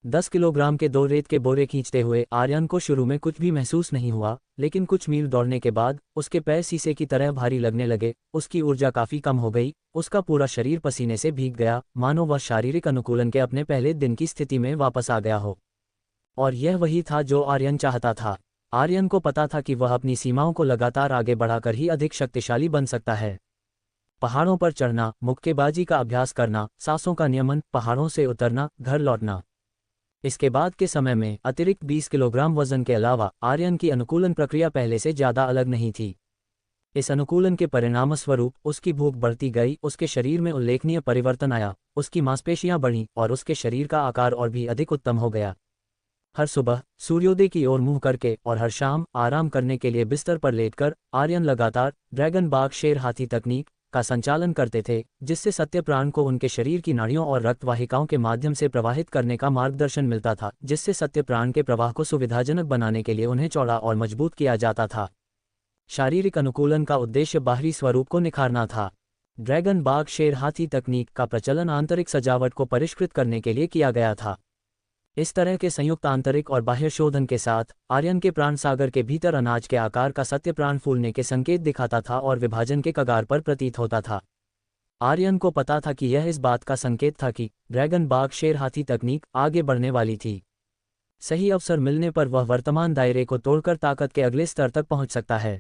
10 किलोग्राम के 2 रेत के बोरे खींचते हुए आर्यन को शुरू में कुछ भी महसूस नहीं हुआ, लेकिन कुछ मील दौड़ने के बाद उसके पैर शीशे की तरह भारी लगने लगे। उसकी ऊर्जा काफी कम हो गई, उसका पूरा शरीर पसीने से भीग गया, मानो वह शारीरिक अनुकूलन के अपने पहले दिन की स्थिति में वापस आ गया हो। और यह वही था जो आर्यन चाहता था। आर्यन को पता था कि वह अपनी सीमाओं को लगातार आगे बढ़ाकर ही अधिक शक्तिशाली बन सकता है। पहाड़ों पर चढ़ना, मुक्केबाजी का अभ्यास करना, सांसों का नियमन, पहाड़ों से उतरना, घर लौटना। इसके बाद के समय में अतिरिक्त 20 किलोग्राम वजन के अलावा आर्यन की अनुकूलन प्रक्रिया पहले से ज्यादा अलग नहीं थी। इस अनुकूलन के परिणामस्वरूप उसकी भूख बढ़ती गई, उसके शरीर में उल्लेखनीय परिवर्तन आया, उसकी मांसपेशियां बढ़ीं और उसके शरीर का आकार और भी अधिक उत्तम हो गया। हर सुबह सूर्योदय की ओर मुंह करके और हर शाम आराम करने के लिए बिस्तर पर लेटकर आर्यन लगातार ड्रैगन बाघ शेर हाथी तकनीक का संचालन करते थे, जिससे सत्य प्राण को उनके शरीर की नाड़ियों और रक्त वाहिकाओं के माध्यम से प्रवाहित करने का मार्गदर्शन मिलता था, जिससे सत्य प्राण के प्रवाह को सुविधाजनक बनाने के लिए उन्हें चौड़ा और मजबूत किया जाता था। शारीरिक अनुकूलन का उद्देश्य बाहरी स्वरूप को निखारना था। ड्रैगन बाघ शेर हाथी तकनीक का प्रचलन आंतरिक सजावट को परिष्कृत करने के लिए किया गया था। इस तरह के संयुक्त आंतरिक और बाह्य शोधन के साथ आर्यन के प्राण सागर के भीतर अनाज के आकार का सत्य प्राण फूलने के संकेत दिखाता था और विभाजन के कगार पर प्रतीत होता था। आर्यन को पता था कि यह इस बात का संकेत था कि ड्रैगन बाघ शेर हाथी तकनीक आगे बढ़ने वाली थी। सही अवसर मिलने पर वह वर्तमान दायरे को तोड़कर ताकत के अगले स्तर तक पहुंच सकता है।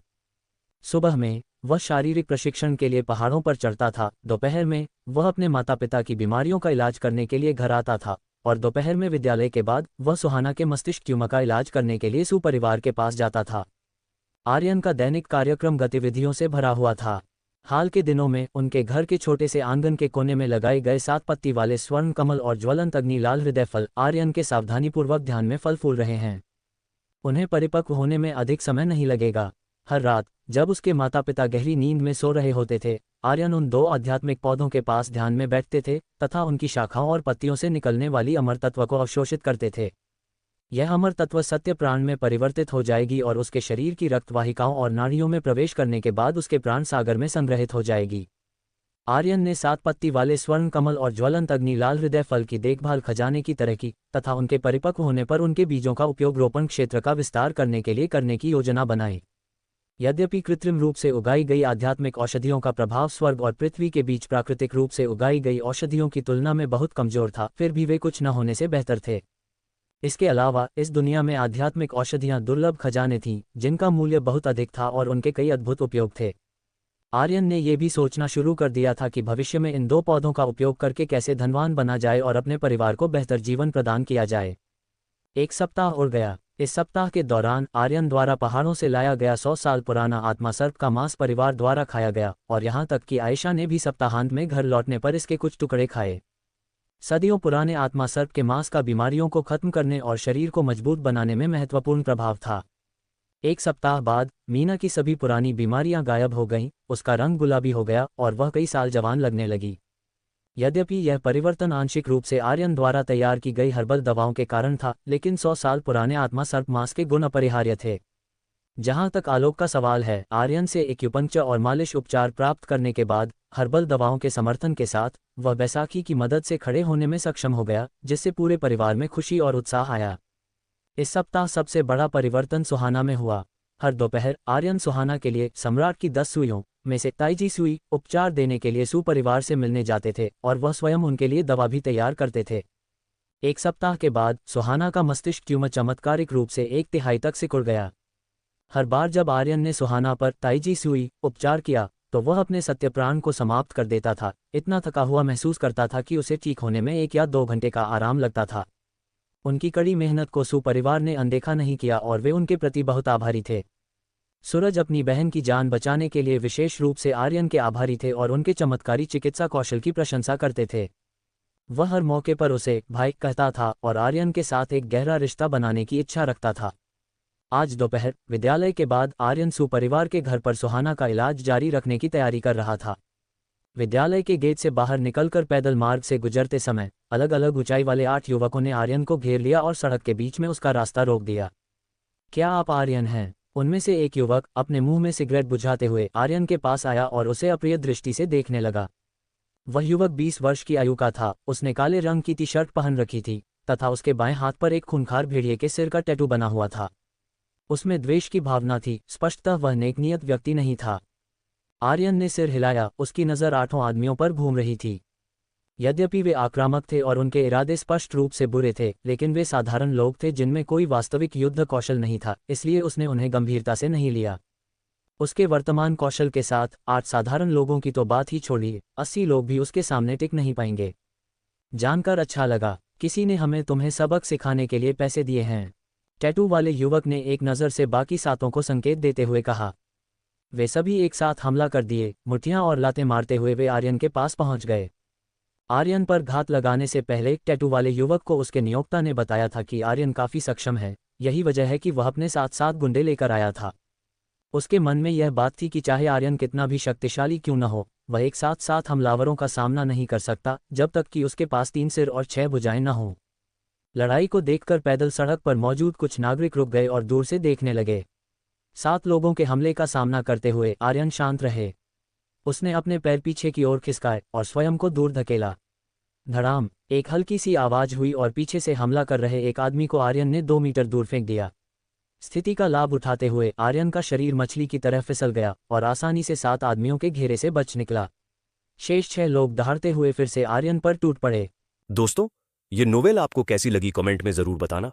सुबह में वह शारीरिक प्रशिक्षण के लिए पहाड़ों पर चढ़ता था। दोपहर में वह अपने माता पिता की बीमारियों का इलाज करने के लिए घर आता था और दोपहर में विद्यालय के बाद वह सुहाना के मस्तिष्क ट्यूमर का इलाज करने के लिए सुपरिवार के पास जाता था। आर्यन का दैनिक कार्यक्रम गतिविधियों से भरा हुआ था। हाल के दिनों में उनके घर के छोटे से आंगन के कोने में लगाए गए 7 पत्ती वाले स्वर्ण कमल और ज्वलंत अग्नि लाल हृदय फल आर्यन के सावधानीपूर्वक ध्यान में फल फूल रहे हैं। उन्हें परिपक्व होने में अधिक समय नहीं लगेगा। हर रात जब उसके माता पिता गहरी नींद में सो रहे होते थे, आर्यन उन 2 आध्यात्मिक पौधों के पास ध्यान में बैठते थे तथा उनकी शाखाओं और पत्तियों से निकलने वाली अमर तत्व को अवशोषित करते थे। यह अमर तत्व सत्य प्राण में परिवर्तित हो जाएगी और उसके शरीर की रक्तवाहिकाओं और नाड़ियों में प्रवेश करने के बाद उसके प्राण सागर में संग्रहित हो जाएगी। आर्यन ने 7 पत्ती वाले स्वर्ण कमल और ज्वलंत अग्नि लाल हृदय फल की देखभाल खजाने की तरह की तथा उनके परिपक्व होने पर उनके बीजों का उपयोग रोपण क्षेत्र का विस्तार करने के लिए करने की योजना बनाई। यद्यपि कृत्रिम रूप से उगाई गई आध्यात्मिक औषधियों का प्रभाव स्वर्ग और पृथ्वी के बीच प्राकृतिक रूप से उगाई गई औषधियों की तुलना में बहुत कमजोर था, फिर भी वे कुछ न होने से बेहतर थे। इसके अलावा इस दुनिया में आध्यात्मिक औषधियां दुर्लभ खजाने थीं, जिनका मूल्य बहुत अधिक था और उनके कई अद्भुत उपयोग थे। आर्यन ने यह भी सोचना शुरू कर दिया था कि भविष्य में इन 2 पौधों का उपयोग करके कैसे धनवान बना जाए और अपने परिवार को बेहतर जीवन प्रदान किया जाए। 1 सप्ताह और गया। इस सप्ताह के दौरान आर्यन द्वारा पहाड़ों से लाया गया 100 साल पुराना आत्मा सर्प का मांस परिवार द्वारा खाया गया और यहाँ तक कि आयशा ने भी सप्ताहांत में घर लौटने पर इसके कुछ टुकड़े खाए। सदियों पुराने आत्मा सर्प के मांस का बीमारियों को खत्म करने और शरीर को मजबूत बनाने में महत्वपूर्ण प्रभाव था। 1 सप्ताह बाद मीना की सभी पुरानी बीमारियां गायब हो गईं, उसका रंग गुलाबी हो गया और वह कई साल जवान लगने लगी। यद्यपि यह परिवर्तन आंशिक रूप से आर्यन द्वारा तैयार की गई हर्बल दवाओं के कारण था, लेकिन 100 साल पुराने आत्मा सर्प मांस के गुण अपरिहार्य थे। जहां तक आलोक का सवाल है, आर्यन से एक्यूपंक्चर और मालिश उपचार प्राप्त करने के बाद हर्बल दवाओं के समर्थन के साथ वह बैसाखी की मदद से खड़े होने में सक्षम हो गया, जिससे पूरे परिवार में खुशी और उत्साह आया। इस सप्ताह सबसे बड़ा परिवर्तन सुहाना में हुआ। हर दोपहर आर्यन सुहाना के लिए सम्राट की 10 सुइयों में से ताइजी सुई उपचार देने के लिए सुपरिवार से मिलने जाते थे और वह स्वयं उनके लिए दवा भी तैयार करते थे। 1 सप्ताह के बाद सुहाना का मस्तिष्क ट्यूमर चमत्कारिक रूप से 1/3 तक सिकुड़ गया। हर बार जब आर्यन ने सुहाना पर ताइजी सुई उपचार किया तो वह अपने सत्य प्राण को समाप्त कर देता था। इतना थका हुआ महसूस करता था कि उसे ठीक होने में 1 या 2 घंटे का आराम लगता था। उनकी कड़ी मेहनत को सुपरिवार ने अनदेखा नहीं किया और वे उनके प्रति बहुत आभारी थे। सूरज अपनी बहन की जान बचाने के लिए विशेष रूप से आर्यन के आभारी थे और उनके चमत्कारी चिकित्सा कौशल की प्रशंसा करते थे। वह हर मौके पर उसे भाई कहता था और आर्यन के साथ एक गहरा रिश्ता बनाने की इच्छा रखता था। आज दोपहर विद्यालय के बाद आर्यन सुपरिवार के घर पर सुहाना का इलाज जारी रखने की तैयारी कर रहा था। विद्यालय के गेट से बाहर निकलकर पैदल मार्ग से गुजरते समय अलग अलग ऊंचाई वाले 8 युवकों ने आर्यन को घेर लिया और सड़क के बीच में उसका रास्ता रोक दिया। क्या आप आर्यन हैं? उनमें से एक युवक अपने मुंह में सिगरेट बुझाते हुए आर्यन के पास आया और उसे अप्रिय दृष्टि से देखने लगा। वह युवक 20 वर्ष की आयु का था। उसने काले रंग की टी-शर्ट पहन रखी थी तथा उसके बाएं हाथ पर एक खूंखार भेड़िए के सिर का टैटू बना हुआ था। उसमें द्वेष की भावना थी। स्पष्टतः वह नेकनियत व्यक्ति नहीं था। आर्यन ने सिर हिलाया। उसकी नज़र 8 आदमियों पर घूम रही थी। यद्यपि वे आक्रामक थे और उनके इरादे स्पष्ट रूप से बुरे थे, लेकिन वे साधारण लोग थे जिनमें कोई वास्तविक युद्ध कौशल नहीं था, इसलिए उसने उन्हें गंभीरता से नहीं लिया। उसके वर्तमान कौशल के साथ 8 साधारण लोगों की तो बात ही छोड़िए, 80 लोग भी उसके सामने टिक नहीं पाएंगे। जानकर अच्छा लगा। किसी ने हमें तुम्हें सबक सिखाने के लिए पैसे दिए हैं। टैटू वाले युवक ने एक नज़र से बाकी 7 को संकेत देते हुए कहा। वे सभी एक साथ हमला कर दिए। मुठ्ठियां और लातें मारते हुए वे आर्यन के पास पहुंच गए। आर्यन पर घात लगाने से पहले टैटू वाले युवक को उसके नियोक्ता ने बताया था कि आर्यन काफ़ी सक्षम है। यही वजह है कि वह अपने साथ 7 गुंडे लेकर आया था। उसके मन में यह बात थी कि चाहे आर्यन कितना भी शक्तिशाली क्यों न हो, वह एक साथ 7 हमलावरों का सामना नहीं कर सकता जब तक कि उसके पास 3 सिर और 6 भुजाएं न हों। लड़ाई को देखकर पैदल सड़क पर मौजूद कुछ नागरिक रुक गए और दूर से देखने लगे। 7 लोगों के हमले का सामना करते हुए आर्यन शांत रहे। उसने अपने पैर पीछे की ओर खिसकाए और स्वयं को दूर धकेला। धड़ाम, एक हल्की सी आवाज हुई और पीछे से हमला कर रहे एक आदमी को आर्यन ने 2 मीटर दूर फेंक दिया। स्थिति का लाभ उठाते हुए आर्यन का शरीर मछली की तरह फिसल गया और आसानी से 7 आदमियों के घेरे से बच निकला। शेष 6 लोग दहाड़ते हुए फिर से आर्यन पर टूट पड़े। दोस्तों, ये नोवेल आपको कैसी लगी कमेंट में जरूर बताना।